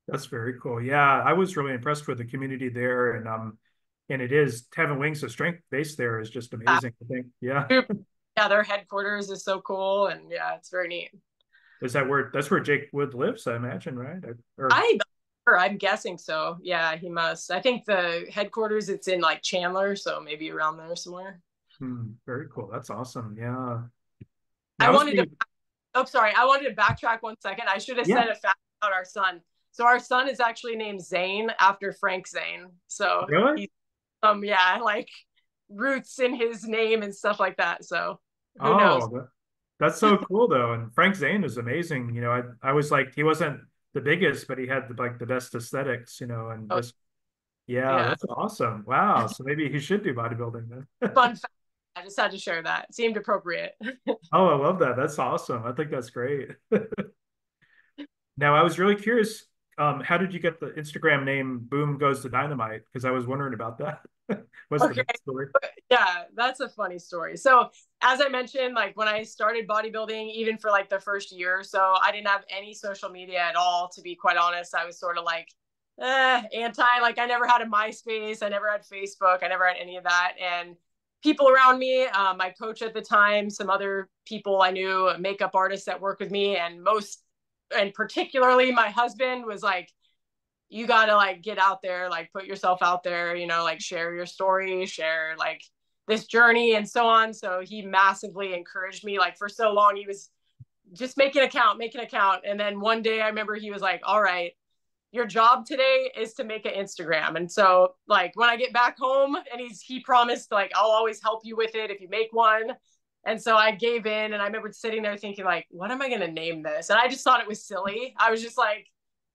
That's very cool. Yeah, I was really impressed with the community there, and it is having Wings of Strength based there is just amazing. I think. Yeah. Yeah, their headquarters is so cool, and yeah, it's very neat. Is that where that's where Jake Wood lives? I imagine, right? Or I I'm guessing so. Yeah, he must. I think the headquarters it's in like Chandler, so maybe around there somewhere. very cool. That's awesome. Yeah. Now I I was wanted to curious. Oh, sorry. I wanted to backtrack 1 second. I should have Yeah. said a fact about our son. So our son is actually named Zane after Frank Zane. So Really? he's yeah, like roots in his name and stuff like that. So who knows? Oh, that's so cool though. And Frank Zane is amazing. I was like he wasn't the biggest, but he had the best aesthetics. And Oh just yeah, yeah. that's awesome. Wow. So maybe he should do bodybuilding then. Fun fact. I just had to share that. It seemed appropriate. Oh, I love that. That's awesome. I think that's great. Now, I was really curious, how did you get the Instagram name Boom Goes the Dynamite? Because I was wondering about that. What's the Okay. backstory? Yeah, that's a funny story. So, as I mentioned, like when I started bodybuilding, even for like the first year or so, I didn't have any social media at all, to be quite honest. I was sort of like anti, like I never had a MySpace, I never had Facebook, I never had any of that. And people around me, my coach at the time, some other people I knew, makeup artists that work with me, and particularly my husband was like, you gotta like get out there, like put yourself out there, like share your story, share like this journey and so on. So he massively encouraged me. Like for so long, he was just make an account. And then one day I remember he was like, all right, your job today is to make an Instagram. And so like when I get back home and he promised like, I'll always help you with it if you make one. And so I gave in and I remember sitting there thinking like, what am I going to name this? And I just thought it was silly. I was just like,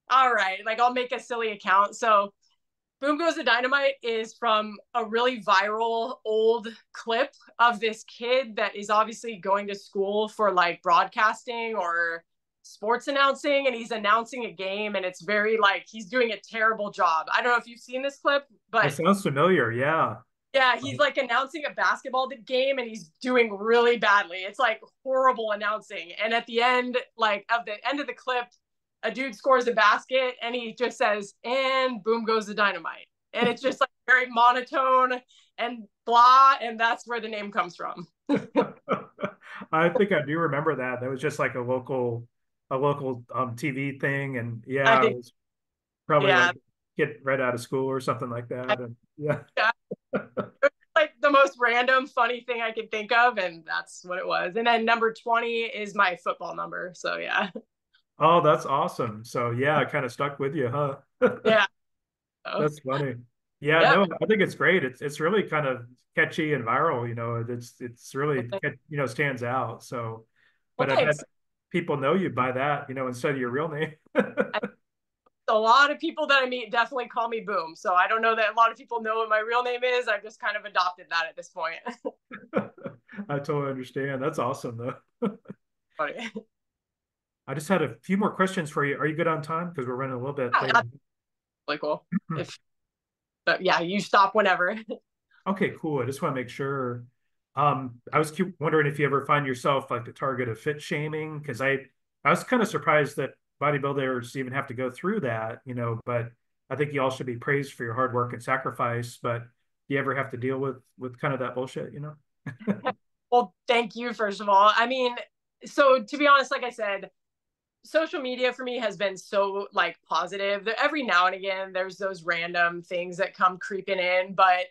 all right, like I'll make a silly account. So Boom Goes the Dynamite is from a really viral old clip of this kid that is obviously going to school for like broadcasting or sports announcing, and he's announcing a game, and it's very like he's doing a terrible job. I don't know if you've seen this clip, It but sounds familiar. Yeah. yeah, he's like announcing a basketball game and he's doing really badly. It's like horrible announcing. And at the end, like of the end of the clip, a dude scores a basket and he just says, and boom goes the dynamite. And it's just like very monotone and blah. And that's where the name comes from. I think I do remember that. That was just like a local TV thing. And I yeah, it think, was probably yeah. like get right out of school or something like that. And yeah. Yeah. Like the most random funny thing I could think of, and that's what it was. And then number 20 is my football number. So yeah. Oh, that's awesome. So yeah, it kind of stuck with you, huh? Yeah. So, That's funny. Yeah, yep. no, I think it's great. It's really kind of catchy and viral, it's really Well, stands out. So, well, but I bet thanks. people know you by that, instead of your real name. A lot of people that I meet definitely call me Boom. So I don't know that a lot of people know what my real name is. I've just kind of adopted that at this point. I totally understand. That's awesome though. Funny. I just had a few more questions for you. Are you good on time? Because we're running a little bit Yeah, late. that's really cool. If But yeah, you stop whenever. Okay, cool. I just want to make sure. I was wondering if you ever find yourself like the target of fit shaming, because I was kind of surprised that bodybuilders even have to go through that, but I think you all should be praised for your hard work and sacrifice. But do you ever have to deal with kind of that bullshit? Well, thank you, first of all. I mean, so to be honest, like I said, social media for me has been so like positive. Every now and again, there's those random things that come creeping in, but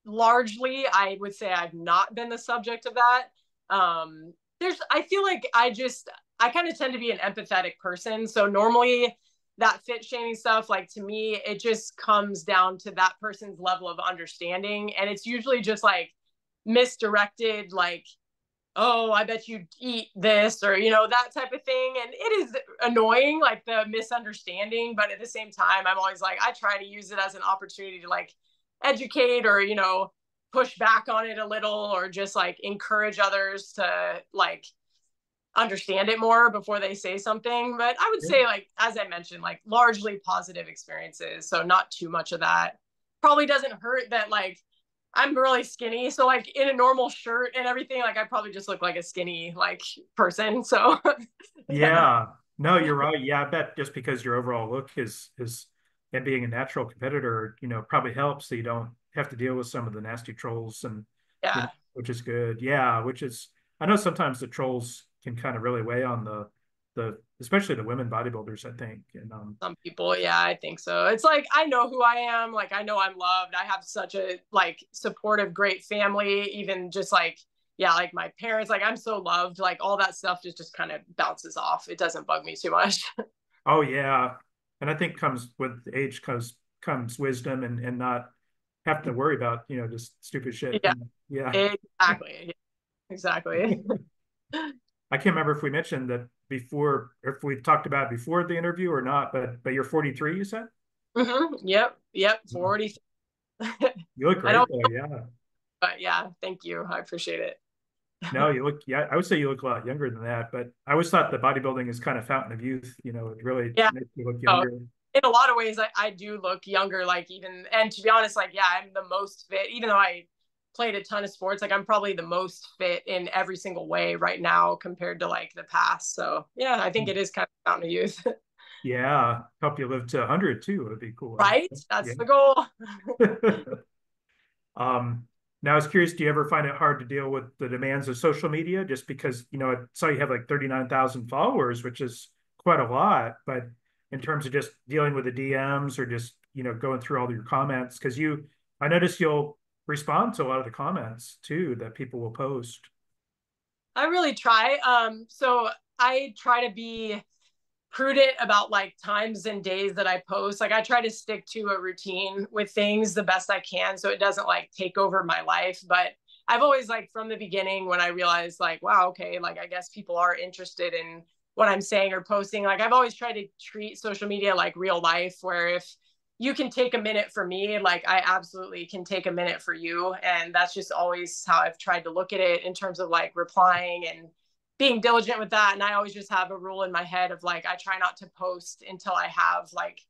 largely, I would say I've not been the subject of that. I feel like I kind of tend to be an empathetic person. So normally that fit shaming stuff, like to me, it just comes down to that person's level of understanding. And it's usually just like misdirected, like, oh, I bet you eat this, or, that type of thing. And it is annoying, like the misunderstanding. But at the same time, I'm always like, I try to use it as an opportunity to like educate or, push back on it a little, or just like encourage others to like understand it more before they say something. But I would say, like, as I mentioned, like largely positive experiences. So not too much of that. Probably doesn't hurt that like I'm really skinny. So like in a normal shirt and everything, like I probably just look like a skinny like person. So yeah. Yeah. No, you're right. Yeah, I bet just because your overall look is and being a natural competitor, probably helps so you don't have to deal with some of the nasty trolls and Yeah. which is good. Yeah, which is I know sometimes the trolls can kind of really weigh on the especially the women bodybuilders, I think. And Some people, yeah, I think so. It's like I know who I am, like I know I'm loved. I have such a like supportive, great family, even just like yeah, like my parents, like I'm so loved, like all that stuff just kind of bounces off. It doesn't bug me too much. oh yeah. And I think comes with age comes wisdom and not have to worry about, just stupid shit. Yeah, Yeah. exactly. Exactly. I can't remember if we mentioned that before, or if we talked about it before the interview or not, but you're 43, you said? Yep, 40. You look I great don't though, yeah. but yeah, thank you. I appreciate it. No, yeah, I would say you look a lot younger than that, but I always thought that bodybuilding is kind of fountain of youth, it really Yeah. makes you look Oh, younger. in a lot of ways, I do look younger, like even, and to be honest, like, yeah, I'm the most fit, even though I played a ton of sports, like I'm probably the most fit in every single way right now compared to like the past. So yeah, I think it is kind of fountain of youth. Yeah, help you live to 100 too. It'd be cool. Right? Yeah. That's the goal. Um, now I was curious, do you ever find it hard to deal with the demands of social media? Just because, I saw you have like 39,000 followers, which is quite a lot, but in terms of just dealing with the DMs or just, going through all your comments, because I notice you'll respond to a lot of the comments too that people will post. I really try. So I try to be prudent about like times and days that I post. Like I try to stick to a routine with things the best I can so it doesn't like take over my life. But I've always like from the beginning when I realized like, wow, okay, like I guess people are interested in what I'm saying or posting. Like I've always tried to treat social media like real life, where if you can take a minute for me, like I absolutely can take a minute for you. And that's just always how I've tried to look at it in terms of like replying and being diligent with that. And I always just have a rule in my head of like, I try not to post until I have like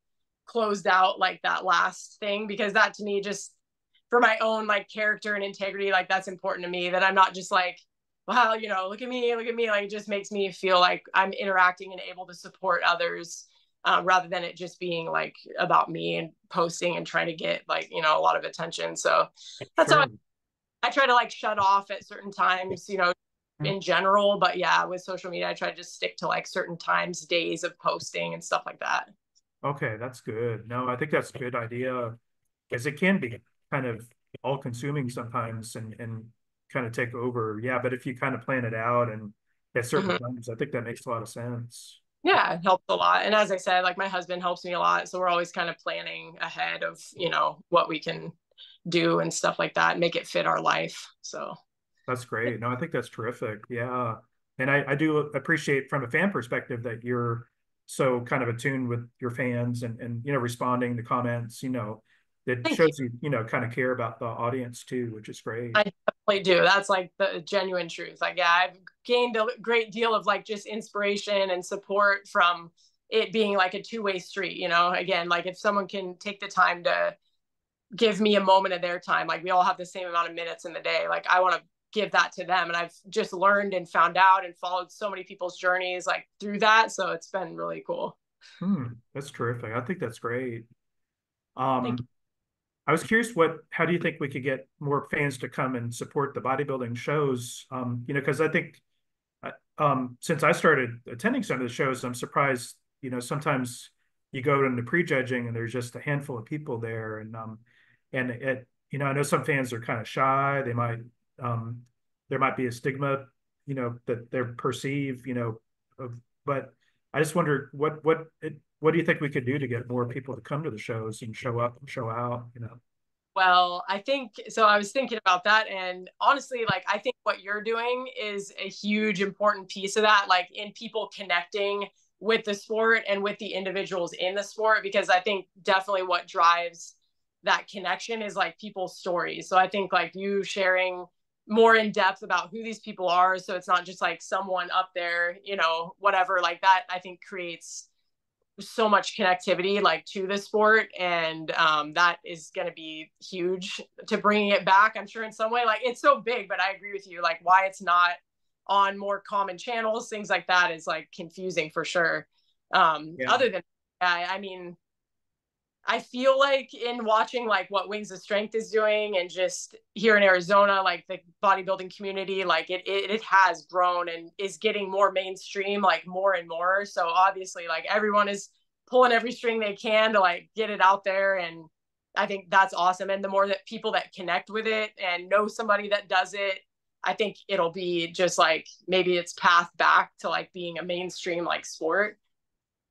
closed out like that last thing, because that to me just for my own like character and integrity, like that's important to me, that I'm not just like, wow, you know, look at me, look at me. Like it just makes me feel like I'm interacting and able to support others, rather than it just being like about me and posting and trying to get like, you know, a lot of attention. So that's how Sure. I try to like shut off at certain times, you know, in general. But yeah, with social media, I try to just stick to like certain times, days of posting and stuff like that. Okay, that's good. No, I think that's a good idea because it can be kind of all consuming sometimes and kind of take over. Yeah, but if you kind of plan it out and at certain Mm-hmm. times, I think that makes a lot of sense. Yeah, it helps a lot. And as I said, like my husband helps me a lot. So we're always kind of planning ahead of, you know, what we can do and stuff like that, make it fit our life. So That's great. No, I think that's terrific. Yeah. And I do appreciate from a fan perspective that you're so kind of attuned with your fans and responding to comments, it thank you. shows you, kind of care about the audience too, which is great. I definitely do. That's like the genuine truth. Like, yeah, I've gained a great deal of like just inspiration and support from it being like a two-way street, you know. Again, like if someone can take the time to give me a moment of their time, like we all have the same amount of minutes in the day, like I want to give that to them. And I've just learned and found out and followed so many people's journeys like through that. So it's been really cool. That's terrific. I think that's great. Thank Um, I was curious, how do you think we could get more fans to come and support the bodybuilding shows? Because I think since I started attending some of the shows, I'm surprised, sometimes you go into prejudging and there's just a handful of people there. I know some fans are kind of shy. Um, there might be a stigma, that they're perceived, but I just wonder what do you think we could do to get more people to come to the shows and show up and show out? Well, I think so. I was thinking about that. And honestly, like, I think what you're doing is a huge, important piece of that, like, in people connecting with the sport and with the individuals in the sport, because I think definitely what drives that connection is like people's stories. So I think like you sharing more in depth about who these people are. So it's not just like someone up there, you know, whatever, like that, I think creates so much connectivity like to the sport. And that is going to be huge to bringing it back, I'm sure, in some way. Like it's so big, but I agree with you, like why it's not on more common channels, things like that is like confusing for sure. Yeah. Other than I mean, I feel like in watching like what Wings of Strength is doing and just here in Arizona, like the bodybuilding community, like it has grown and is getting more mainstream, like more and more. So obviously like everyone is pulling every string they can to like get it out there. And I think that's awesome. And the more that people that connect with it and know somebody that does it, I think it'll be just like maybe its path back to like being a mainstream like sport.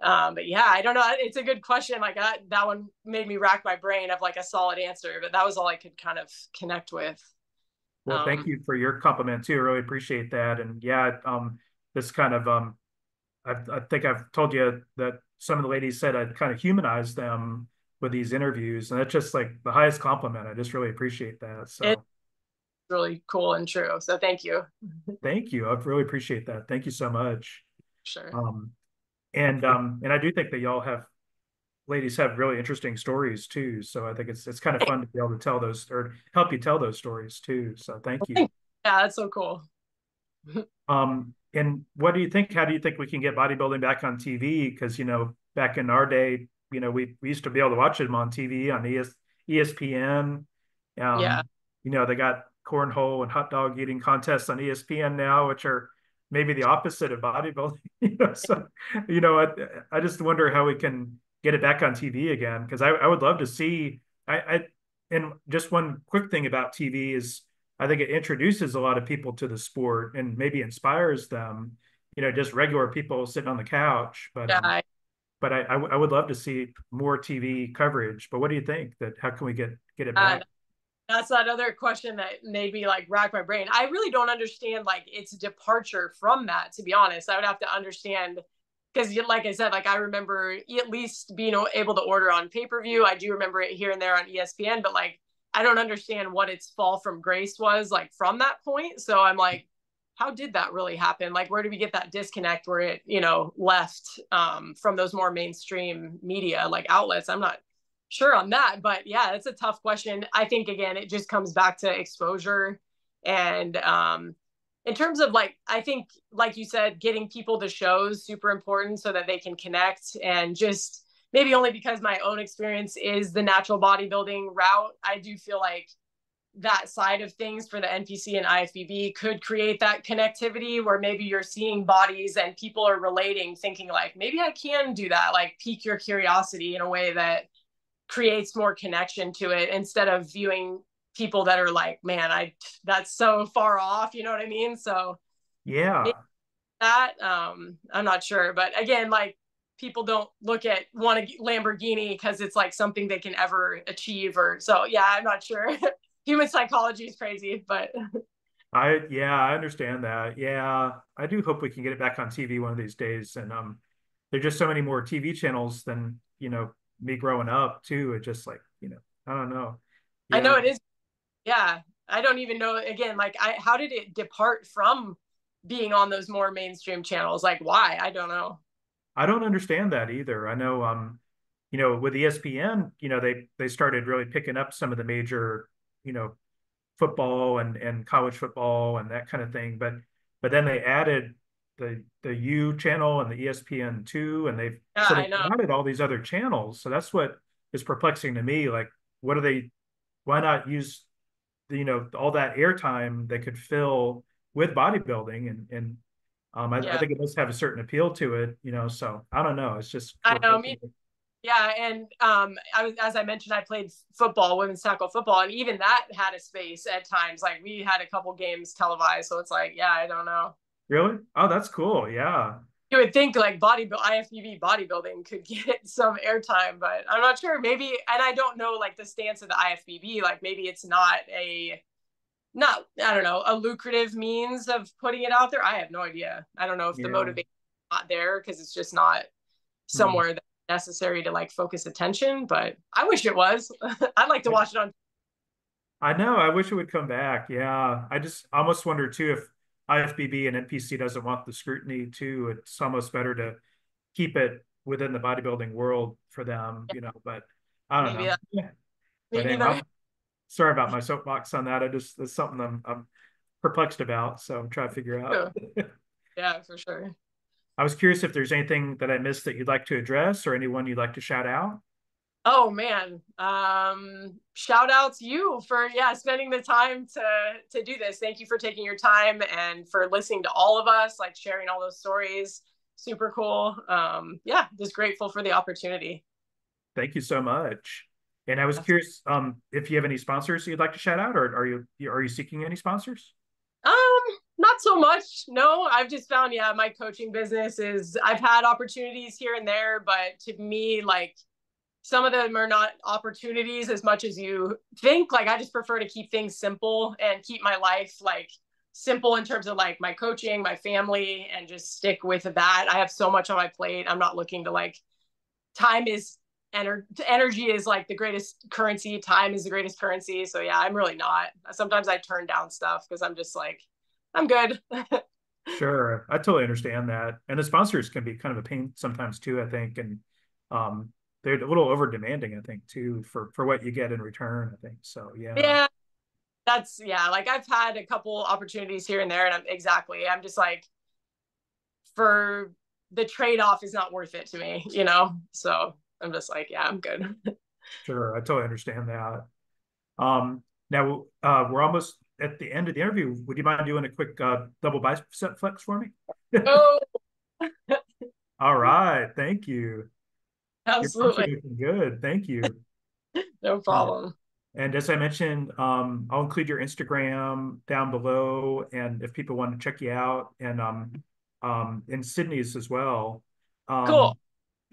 But yeah, I don't know. It's a good question. Like that one made me rack my brain of like a solid answer, but that was all I could kind of connect with. Well, thank Um, you for your compliment too. I really appreciate that. And yeah, this kind of I think I've told you that some of the ladies said I'd kind of humanize them with these interviews, and that's just like the highest compliment. I just really appreciate that. it's So really cool and true. So thank you. thank you. I really appreciate that. Thank you so much. Sure. Um, and I do think that y'all have ladies have really interesting stories too. So I think it's kind of fun to be able to tell those or help you tell those stories too. So thank you. Yeah, that's so cool. And what do you think? How do you think we can get bodybuilding back on TV? Because back in our day, we used to be able to watch them on TV on ESPN. Yeah. Um, they got cornhole and hot dog eating contests on ESPN now, which are maybe the opposite of bodybuilding. So I just wonder how we can get it back on TV again because I would love to see. And just one quick thing about TV is I think it introduces a lot of people to the sport and maybe inspires them. Just regular people sitting on the couch. But Yeah. I would love to see more TV coverage. But what do you think? That how can we get it Uh, back? that's that other question that made me like rack my brain. I really don't understand like its departure from that, to be honest. I would have to understand because like I said, like I remember at least being able to order on pay-per-view. I do remember it here and there on ESPN, but like I don't understand what its fall from grace was like from that point. So I'm like, how did that really happen? Like, where did we get that disconnect where it, left from those more mainstream media like outlets? I'm not sure on that, but yeah, it's a tough question. I think again, it just comes back to exposure and in terms of like, I think like you said, getting people to shows super important so that they can connect. And just maybe only because my own experience is the natural bodybuilding route, I do feel like that side of things for the NPC and IFBB could create that connectivity where maybe you're seeing bodies and people are relating, thinking like, maybe I can do that, like pique your curiosity in a way that creates more connection to it instead of viewing people that are like, man, that's so far off, you know what I mean? So Yeah. that I'm not sure, but again, like people don't look at want a Lamborghini because it's like something they can ever achieve, or so yeah, I'm not sure. Human psychology is crazy, but Yeah, I understand that. Yeah, I do hope we can get it back on TV one of these days. And there're just so many more TV channels than, me growing up too. It just like, I don't know. I Yeah. know it is. Yeah, I don't even know. Again, like how did it depart from being on those more mainstream channels? Like why? I don't know. I don't understand that either. I know with ESPN, they started really picking up some of the major, you know, football and college football and that kind of thing. But then they added the U channel and the ESPN2, and Yeah, so I they know. added all these other channels. So that's what is perplexing to me. Like, what are they? Why not use all that airtime they could fill with bodybuilding I Yeah, think it must have a certain appeal to it. So I don't know. It's just I know. refreshing. Yeah, and I was, as I mentioned, I played football, women's tackle football, and even that had a space at times. Like we had a couple games televised, so it's like, yeah, I don't know. Really? Oh, that's cool. Yeah. You would think like IFBB bodybuilding could get some airtime, but I'm not sure. Maybe, and I don't know like the stance of the IFBB. Like maybe it's not I don't know, a lucrative means of putting it out there. I have no idea. I don't know if the Yeah. motivation is not there because it's just not Hmm. somewhere that's necessary to like focus attention. But I wish it was. I'd like to watch it on. I know. I wish it would come back. Yeah. I just almost wonder too if IFBB and NPC doesn't want the scrutiny too. It's almost better to keep it within the bodybuilding world for them, but I don't Maybe know. Yeah. But maybe anyway, they're sorry about my soapbox on that. It's something I'm perplexed about. So I'm trying to figure out. yeah, for sure. I was curious if there's anything that I missed that you'd like to address or anyone you'd like to shout out. Oh man. Shout out to you for spending the time to do this. Thank you for taking your time and for listening to all of us, like sharing all those stories. Super cool. Yeah, just grateful for the opportunity. Thank you so much. And I was curious if you have any sponsors you'd like to shout out, or are you seeking any sponsors? Um, Not so much. No, I've just found, my coaching business is, I've had opportunities here and there, but to me, like some of them are not opportunities as much as you think. Like I just prefer to keep things simple and keep my life like simple in terms of like my coaching, my family, and just stick with that. I have so much on my plate. I'm not looking to like, time is energy is like the greatest currency. Time is the greatest currency. So yeah, I'm really not. Sometimes I turn down stuff because I'm just like, I'm good. Sure, I totally understand that. And the sponsors can be kind of a pain sometimes too, I think. And um, they're a little over demanding, I think, too, for what you get in return, I think. So yeah. Yeah, that's like I've had a couple opportunities here and there, and I'm just like, for the trade-off is not worth it to me. So I'm just like, yeah, I'm good. Sure, I totally understand that. Now we're almost at the end of the interview. Would you mind doing a quick double bicep flex for me? Oh, All right, thank you. Your arms are absolutely. looking good. Thank you. No problem. And as I mentioned, I'll include your Instagram down below, and if people want to check you out, and in Sydney's as well. Cool.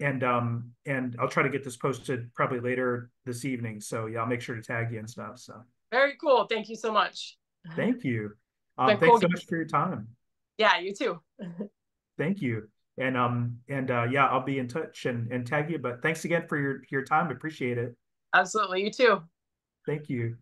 Um, and I'll try to get this posted probably later this evening. So yeah, I'll make sure to tag you and stuff. So Very cool. Thank you so much. thank you. Been Thanks cool. so much for your time. Yeah, you too. Thank you. And yeah, I'll be in touch and tag you. But thanks again for your time. Appreciate it. Absolutely. You too. Thank you.